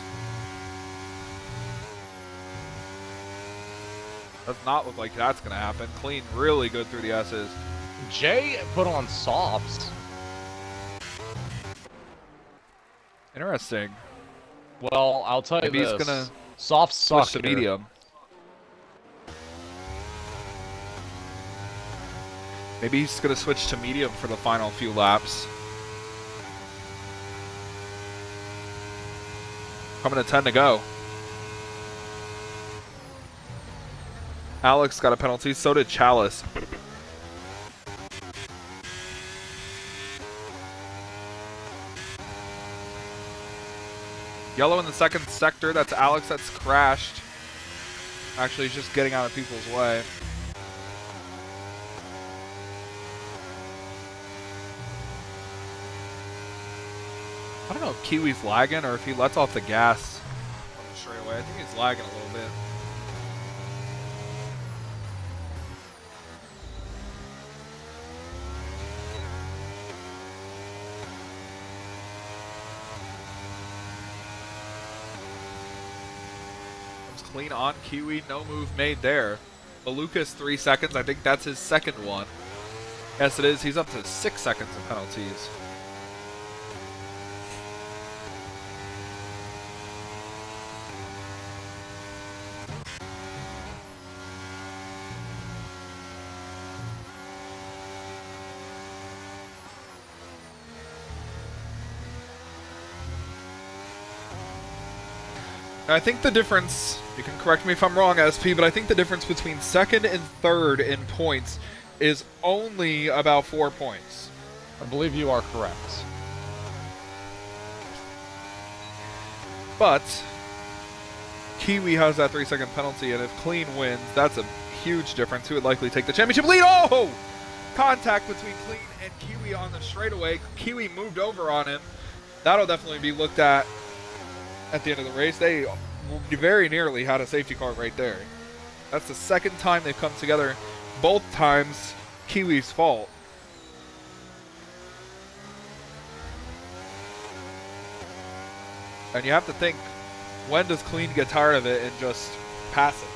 Does not look like that's going to happen. Clean really good through the S's. Jay put on softs. Interesting. Well, I'll tell you Maybe this. he's going to soft suck switch to medium. Maybe he's going to switch to medium for the final few laps. Coming to 10 to go. Alex got a penalty, so did Chalice. Yellow in the second sector, that's Alex that's crashed. Actually, he's just getting out of people's way. I don't know if Kiwi's lagging or if he lets off the gas on the straightaway. I think he's lagging a little bit. Comes clean on Kiwi, no move made there. But Lucas 3 seconds, I think that's his second one. Yes it is, he's up to 6 seconds of penalties. I think the difference, you can correct me if I'm wrong, SP, but I think the difference between second and third in points is only about 4 points. I believe you are correct. But Kiwi has that 3-second penalty, and if Clean wins, that's a huge difference. Who would likely take the championship lead? Oh! Contact between Clean and Kiwi on the straightaway. Kiwi moved over on him. That'll definitely be looked at the end of the race. They very nearly had a safety car right there. That's the second time they've come together. Both times Kiwi's fault. And you have to think, when does Clean get tired of it and just pass it?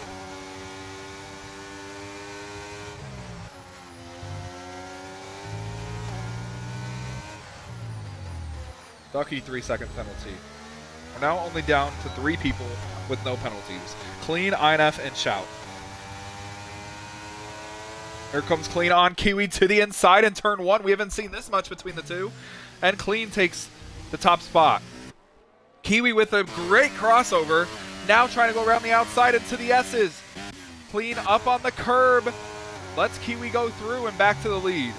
Ducky 3-second penalty. We're now only down to 3 people with no penalties. Clean, INF, and Shout. Here comes Clean on Kiwi to the inside in turn 1. We haven't seen this much between the two. And Clean takes the top spot. Kiwi with a great crossover. Now trying to go around the outside into the S's. Clean up on the curb. Lets Kiwi go through and back to the lead.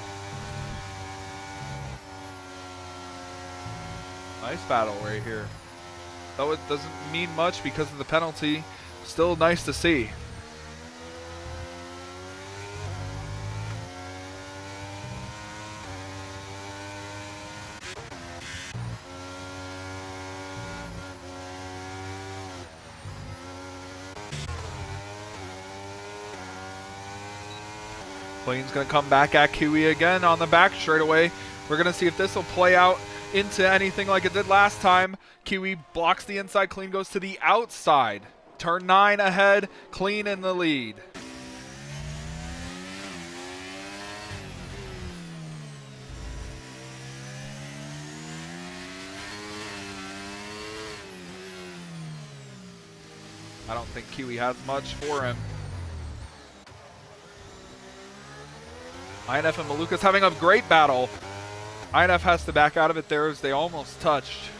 Nice battle right here. Though it doesn't mean much because of the penalty, still nice to see. Clean's going to come back at Kiwi again on the back straightaway. We're going to see if this will play out into anything like it did last time. Kiwi blocks the inside, Clean goes to the outside. Turn 9 ahead, Clean in the lead. I don't think Kiwi has much for him. INF and Maluka's having a great battle. INF has to back out of it there as they almost touched.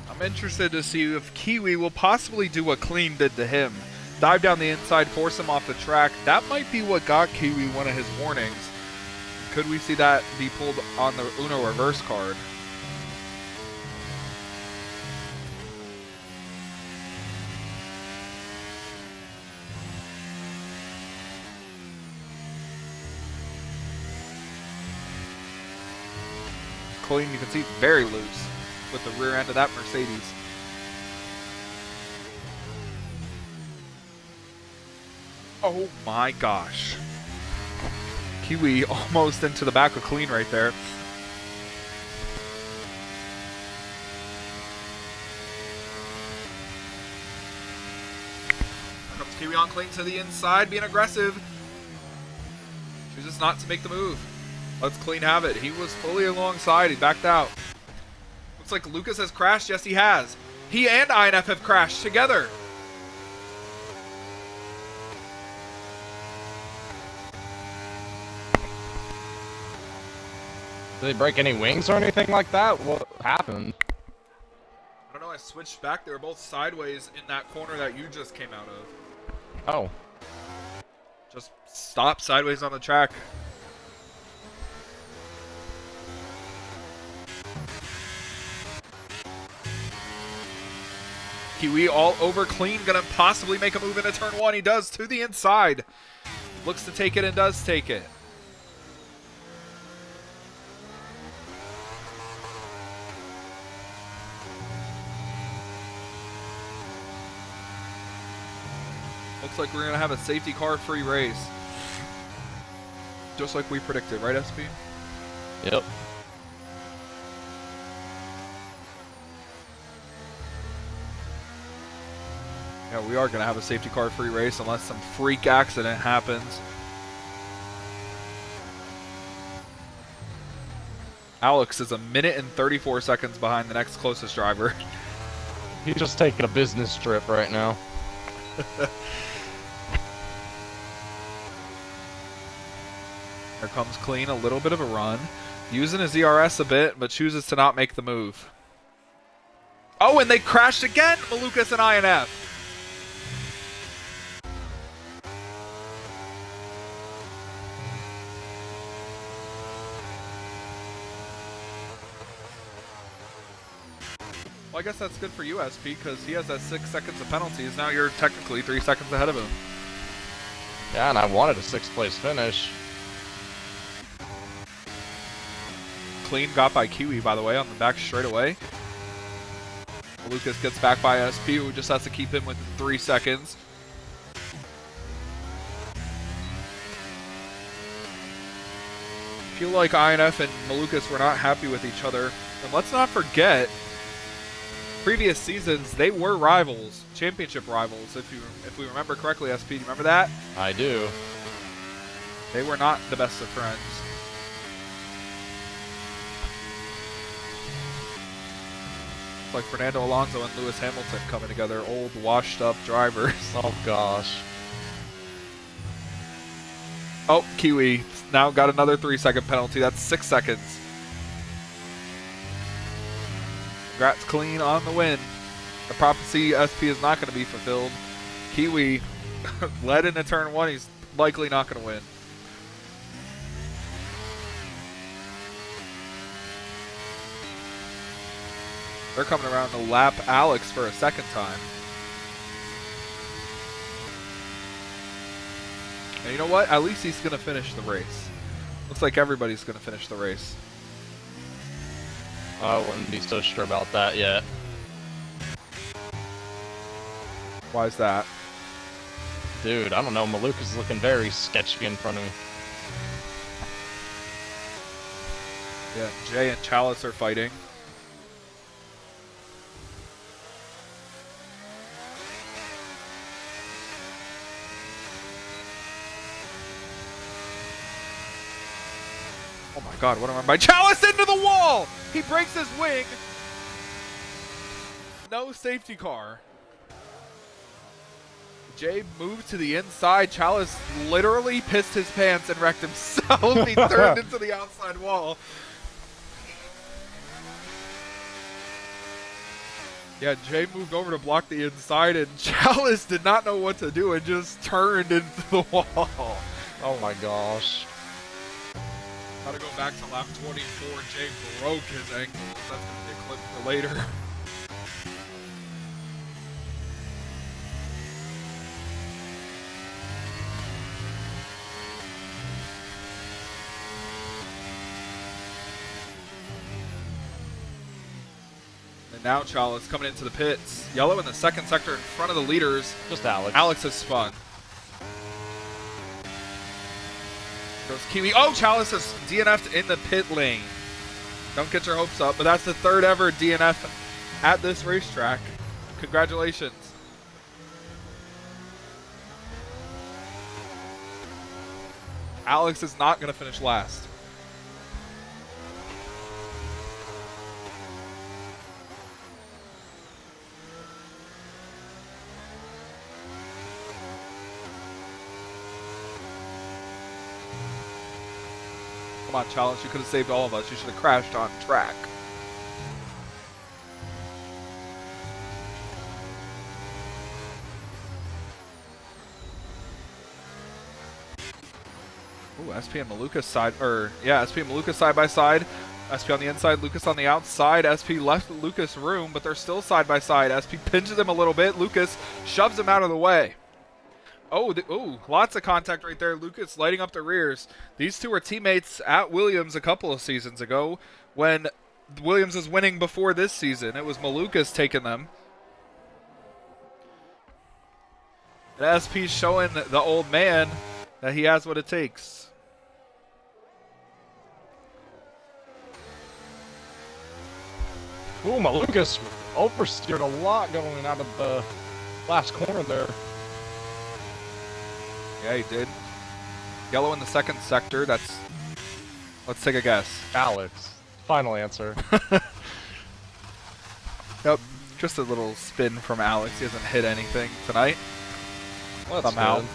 I'm interested to see if Kiwi will possibly do what Clean did to him. Dive down the inside, force him off the track. That might be what got Kiwi one of his warnings. Could we see that be pulled on the Uno reverse card? Clean, you can see, very loose with the rear end of that Mercedes. Oh my gosh. Kiwi almost into the back of Clean right there. Here comes Kiwi on Clean to the inside, being aggressive. Chooses not to make the move. Let's Clean have it. He was fully alongside. He backed out. Looks like Lucas has crashed. Yes, he has. He and INF have crashed together. Did they break any wings or anything like that? What happened? I don't know, I switched back. They were both sideways in that corner that you just came out of. Oh. Just stop sideways on the track. Kiwi all over Clean, gonna possibly make a move into turn 1. He does to the inside. Looks to take it and does take it. Looks like we're going to have a safety car free race. Just like we predicted, right, SP? Yep. Yeah, we are going to have a safety car free race unless some freak accident happens. Alex is 1 minute and 34 seconds behind the next closest driver. He's just taking a business trip right now. Here comes Clean, a little bit of a run. Using his ERS a bit, but chooses to not make the move. Oh, and they crashed again, Malukas and INF. Well, I guess that's good for you, SP, because he has that 6 seconds of penalties. Now you're technically 3 seconds ahead of him. Yeah, and I wanted a 6th place finish. Clean got by Kiwi, by the way, on the back straightaway. Lucas gets back by SP, who just has to keep him within 3 seconds. I feel like INF and Malukas were not happy with each other. And let's not forget, previous seasons, they were rivals, championship rivals, if we remember correctly, SP. Do you remember that? I do. They were not the best of friends. It's like Fernando Alonso and Lewis Hamilton coming together, old washed-up drivers. Oh gosh. Oh, Kiwi now got another 3-second penalty. That's 6 seconds. Congrats, Clean, on the win. The prophecy SP is not going to be fulfilled. Kiwi led into turn 1. He's likely not going to win. They're coming around to lap Alex for a second time. And you know what? At least he's going to finish the race. Looks like everybody's going to finish the race. I wouldn't be so sure about that yet. Why is that? Dude, I don't know. Malukas is looking very sketchy in front of me. Yeah, Jay and Chalice are fighting. Oh my god, what am I by Chalice into the wall! He breaks his wing. No safety car. Jay moved to the inside. Chalice literally pissed his pants and wrecked himself. He turned into the outside wall. Yeah, Jay moved over to block the inside, and Chalice did not know what to do and just turned into the wall. Oh my gosh. Gotta go back to lap 24. Jay broke his ankles. That's gonna be a clip for later. And now Chalice coming into the pits. Yellow in the second sector in front of the leaders. Just Alex. Alex has spun. Goes Kiwi. Oh, Chalice has DNF'd in the pit lane. Don't get your hopes up, but that's the third ever DNF at this racetrack. Congratulations. Alex is not going to finish last. Come on, Chalice, you could have saved all of us. You should have crashed on track. Ooh, SP and Malukas side, SP and Malukas side by side. SP on the inside, Lucas on the outside. SP left Lucas room, but they're still side by side. SP pinches him a little bit. Lucas shoves him out of the way. Oh, lots of contact right there. Lucas lighting up the rears. These two were teammates at Williams a couple of seasons ago when Williams was winning before this season. It was Malukas taking them. And SP's showing the old man that he has what it takes. Ooh, Malukas oversteered a lot going out of the last corner there. Yeah, he did. Yellow in the second sector. Let's take a guess. Alex. Final answer. Yep. Just a little spin from Alex. He hasn't hit anything tonight. Well, that's somehow. good.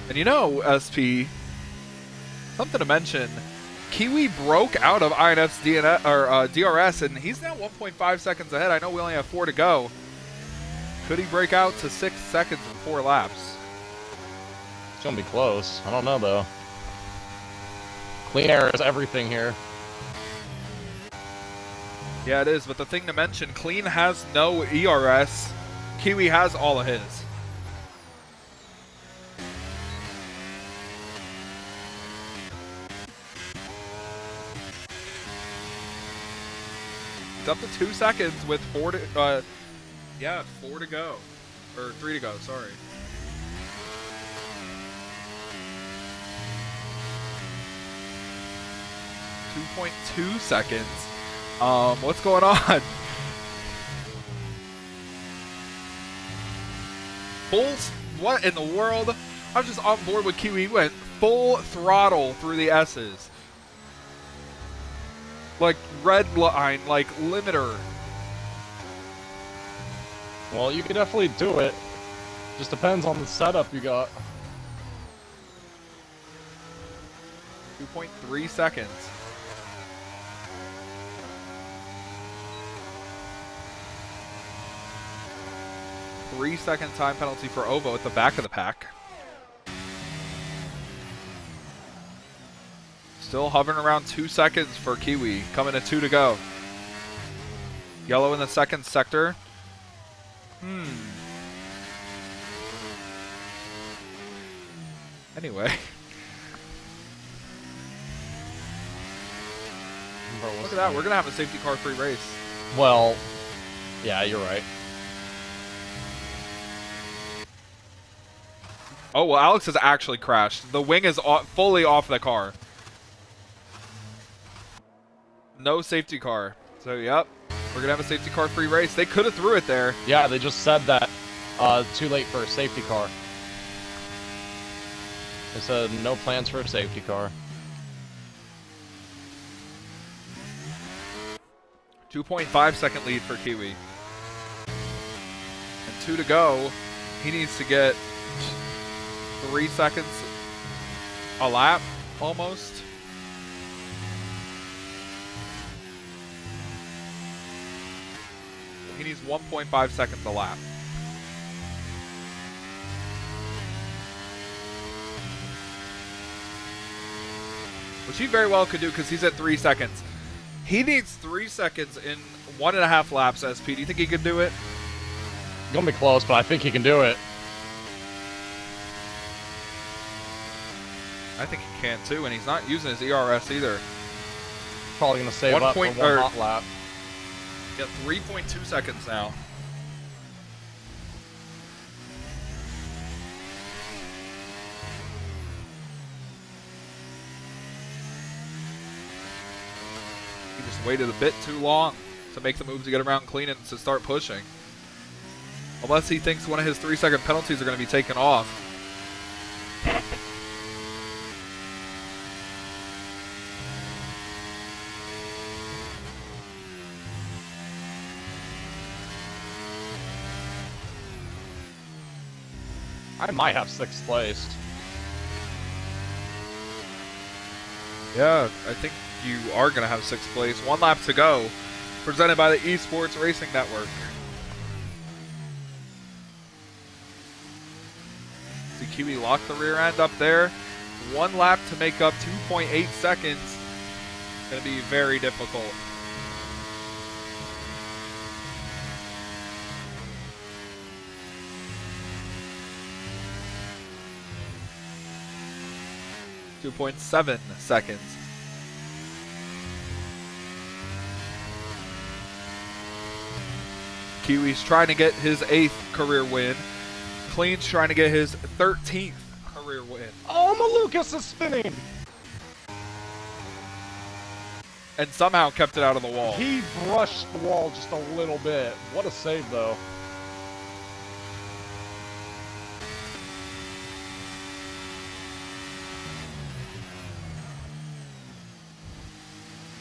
And you know, SP, something to mention. Kiwi broke out of INF's DRS, and he's now 1.5 seconds ahead. I know we only have 4 to go. Could he break out to 6 seconds in 4 laps? It's gonna be close. I don't know though. Clean air is everything here. Yeah, it is. But the thing to mention, Clean has no ERS. Kiwi has all of his. It's up to 2 seconds with 4 to 4 to go. Or 3 to go, sorry. .2 seconds. What's going on? Bulls, what in the world? I was just on board with Kiwi. He went full throttle through the S's. Like red line, like limiter. Well, you could definitely do it. Just depends on the setup you got. 2.3 seconds. Three-second time penalty for Ovo at the back of the pack. Still hovering around 2 seconds for Kiwi. Coming to 2 to go. Yellow in the second sector. Anyway. Look at that. We're going to have a safety car free race. Well, yeah, you're right. Oh, well, Alex has actually crashed. The wing is fully off the car. No safety car. So, yep. We're going to have a safety car free race. They could have threw it there. Yeah, they just said that too late for a safety car. They said no plans for a safety car. 2.5-second lead for Kiwi. And 2 to go. He needs to get 3 seconds a lap, almost. He needs 1.5 seconds a lap. Which he very well could do because he's at 3 seconds. He needs 3 seconds in 1.5 laps, SP. Do you think he could do it? Gonna be close, but I think he can do it. I think he can too, and he's not using his ERS either. Probably gonna save up for one hot lap. Yeah, 3.2 seconds now. He just waited a bit too long to make the move to get around clean and to start pushing. Unless he thinks one of his 3-second penalties are going to be taken off. I might have 6th place. Yeah, I think you are going to have 6th place. 1 lap to go. Presented by the Esports Racing Network. See Kiwi lock the rear end up there. 1 lap to make up 2.8 seconds. Going to be very difficult. .7 seconds. Kiwi's trying to get his 8th career win. Clean's trying to get his 13th career win. Oh, Malukas is spinning! And somehow kept it out of the wall. He brushed the wall just a little bit. What a save, though.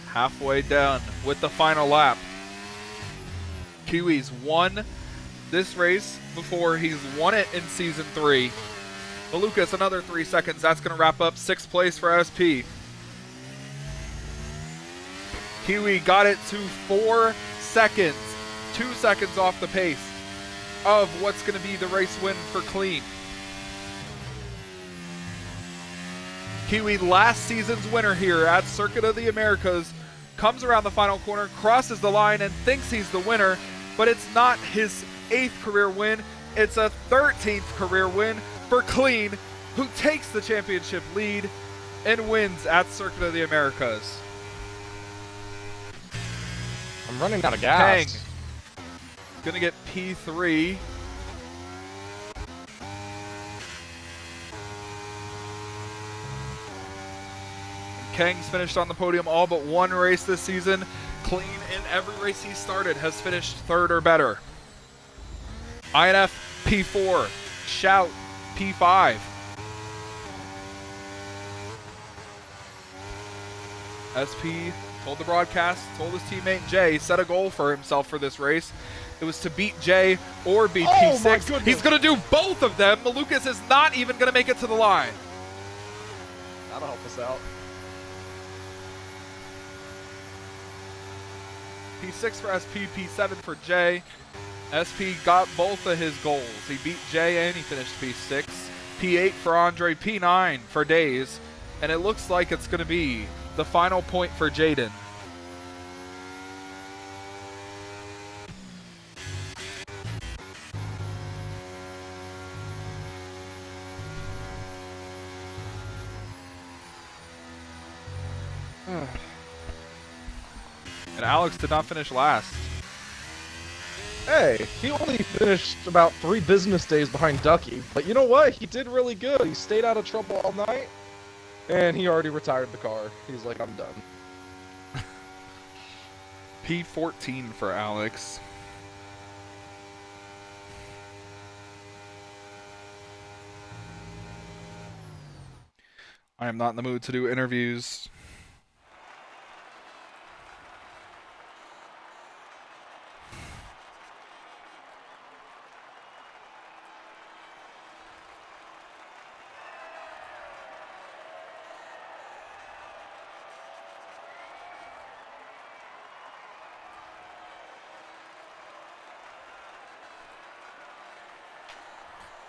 Halfway down with the final lap. Kiwi's won this race before. He's won it in Season 3. But Lucas, another 3 seconds. That's going to wrap up 6th place for SP. Kiwi got it to 4 seconds. 2 seconds off the pace of what's going to be the race win for Clean. Kiwi, last season's winner here at Circuit of the Americas, comes around the final corner, crosses the line, and thinks he's the winner, but it's not his 8th career win. It's a 13th career win for Clean, who takes the championship lead and wins at Circuit of the Americas. I'm running out of gas. Kang gonna get P3. Kang's finished on the podium all but 1 race this season. Clean in every race he started has finished 3rd or better. INF P4, Shout P5, SP told the broadcast, told his teammate Jay, set a goal for himself for this race. It was to beat Jay or beat Oh my P6. goodness. He's going to do both of them. Malukas is not even going to make it to the line. That'll help us out. P6 for SP, P7 for Jay. SP got both of his goals. He beat Jay and he finished P6. P8 for Andre, P9 for Days. And it looks like it's going to be the final point for Jaden. And Alex did not finish last. Hey, he only finished about 3 business days behind Ducky, but you know what? He did really good. He stayed out of trouble all night, and he already retired the car. He's like, I'm done. P14 for Alex. I am not in the mood to do interviews.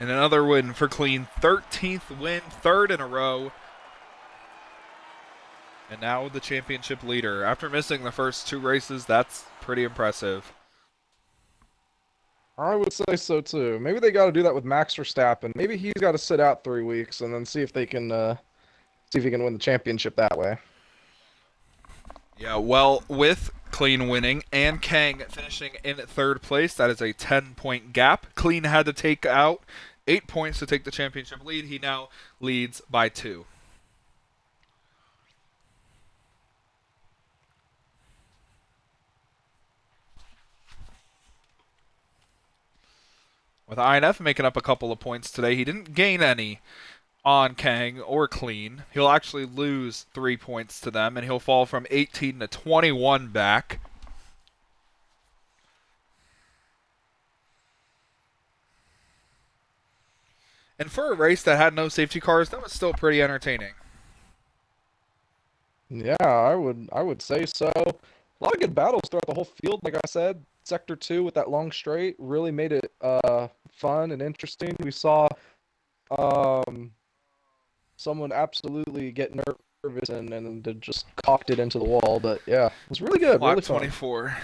And another win for Clean. 13th win, 3rd in a row. And now the championship leader. After missing the first 2 races, that's pretty impressive. I would say so too. Maybe they got to do that with Max Verstappen. Maybe he's got to sit out 3 weeks and then see if they can see if he can win the championship that way. Yeah, well, with Clean winning and Kang finishing in 3rd place, that is a 10-point gap. Clean had to take out 8 points to take the championship lead. He now leads by 2. With INF making up a couple of points today, he didn't gain any on Kang or Clean. He'll actually lose 3 points to them, and he'll fall from 18 to 21 back. And for a race that had no safety cars, that was still pretty entertaining. Yeah, I would say so. A lot of good battles throughout the whole field. Like I said, Sector 2 with that long straight really made it fun and interesting. We saw someone absolutely get nervous and just cocked it into the wall. But yeah, it was really good. Lap Really fun. 24.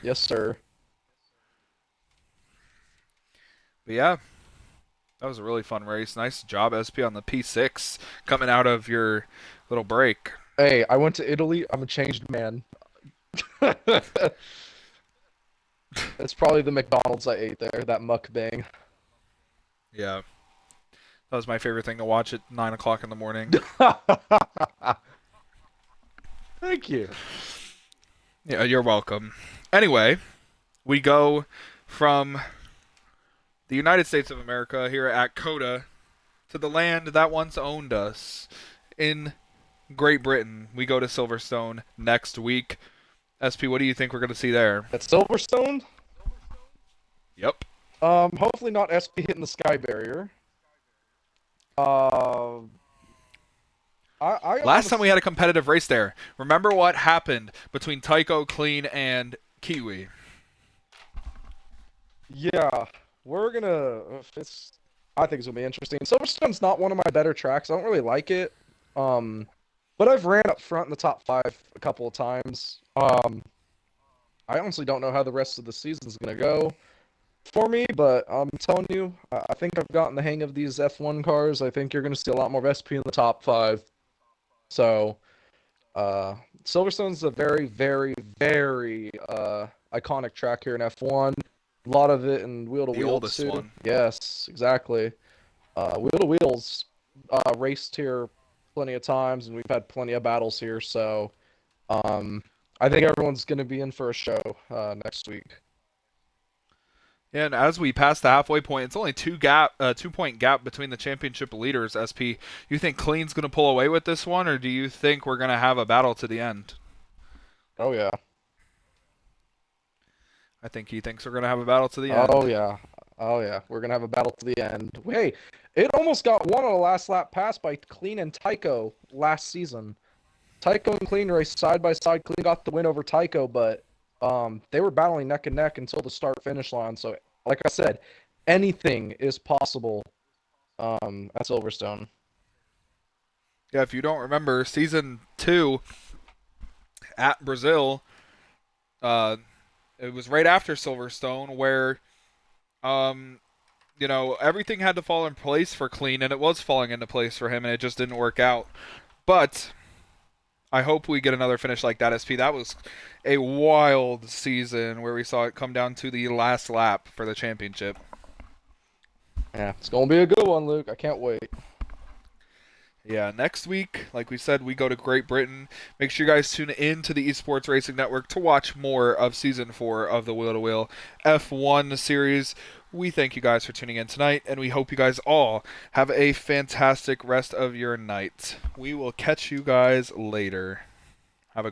Yes, sir. But yeah, that was a really fun race. Nice job, SP, on the P6 coming out of your little break. Hey, I went to Italy. I'm a changed man. It's probably the McDonald's I ate there, that mukbang. Yeah. That was my favorite thing to watch at 9 o'clock in the morning. Thank you. Yeah, you're welcome. Anyway, we go from the United States of America here at CoTA to the land that once owned us in Great Britain. We go to Silverstone next week. SP, what do you think we're going to see there? At Silverstone? Yep. Hopefully not SP hitting the sky barrier. Last time we had a competitive race there, remember what happened between Tycho, Clean, and Kiwi? Yeah, we're gonna. I think it's gonna be interesting. Silverstone's not one of my better tracks. I don't really like it. But I've ran up front in the top 5 a couple of times. I honestly don't know how the rest of the season's gonna go for me, but I'm telling you, I think I've gotten the hang of these F1 cars. I think you're gonna see a lot more of SP in the top 5. So, Silverstone's a very, very, very iconic track here in F1. A lot of it in wheel to wheel. The oldest one. Yes, exactly. Wheel to wheels raced here plenty of times, and we've had plenty of battles here. So, I think everyone's going to be in for a show next week. And as we pass the halfway point, it's only 2 point gap between the championship leaders. SP, you think Clean's going to pull away with this one, or do you think we're going to have a battle to the end? Oh yeah. I think he thinks we're going to have a battle to the end. Oh yeah. Oh yeah. We're gonna have a battle to the end. Hey, it almost got won on a last lap pass by Clean and Tycho last season. Tycho and Clean raced side by side. Clean got the win over Tycho, but they were battling neck and neck until the start finish line. So, like I said, anything is possible at Silverstone. Yeah, if you don't remember, season 2 at Brazil, it was right after Silverstone where, everything had to fall in place for Clean, and it was falling into place for him, and it just didn't work out. But I hope we get another finish like that, SP. That was a wild season where we saw it come down to the last lap for the championship. Yeah, it's gonna be a good one, Luke. I can't wait. Yeah, next week, like we said, we go to Great Britain. Make sure you guys tune in to the Esports Racing Network to watch more of Season 4 of the Wheel to Wheel F1 series. We thank you guys for tuning in tonight, and we hope you guys all have a fantastic rest of your night. We will catch you guys later. Have a good one.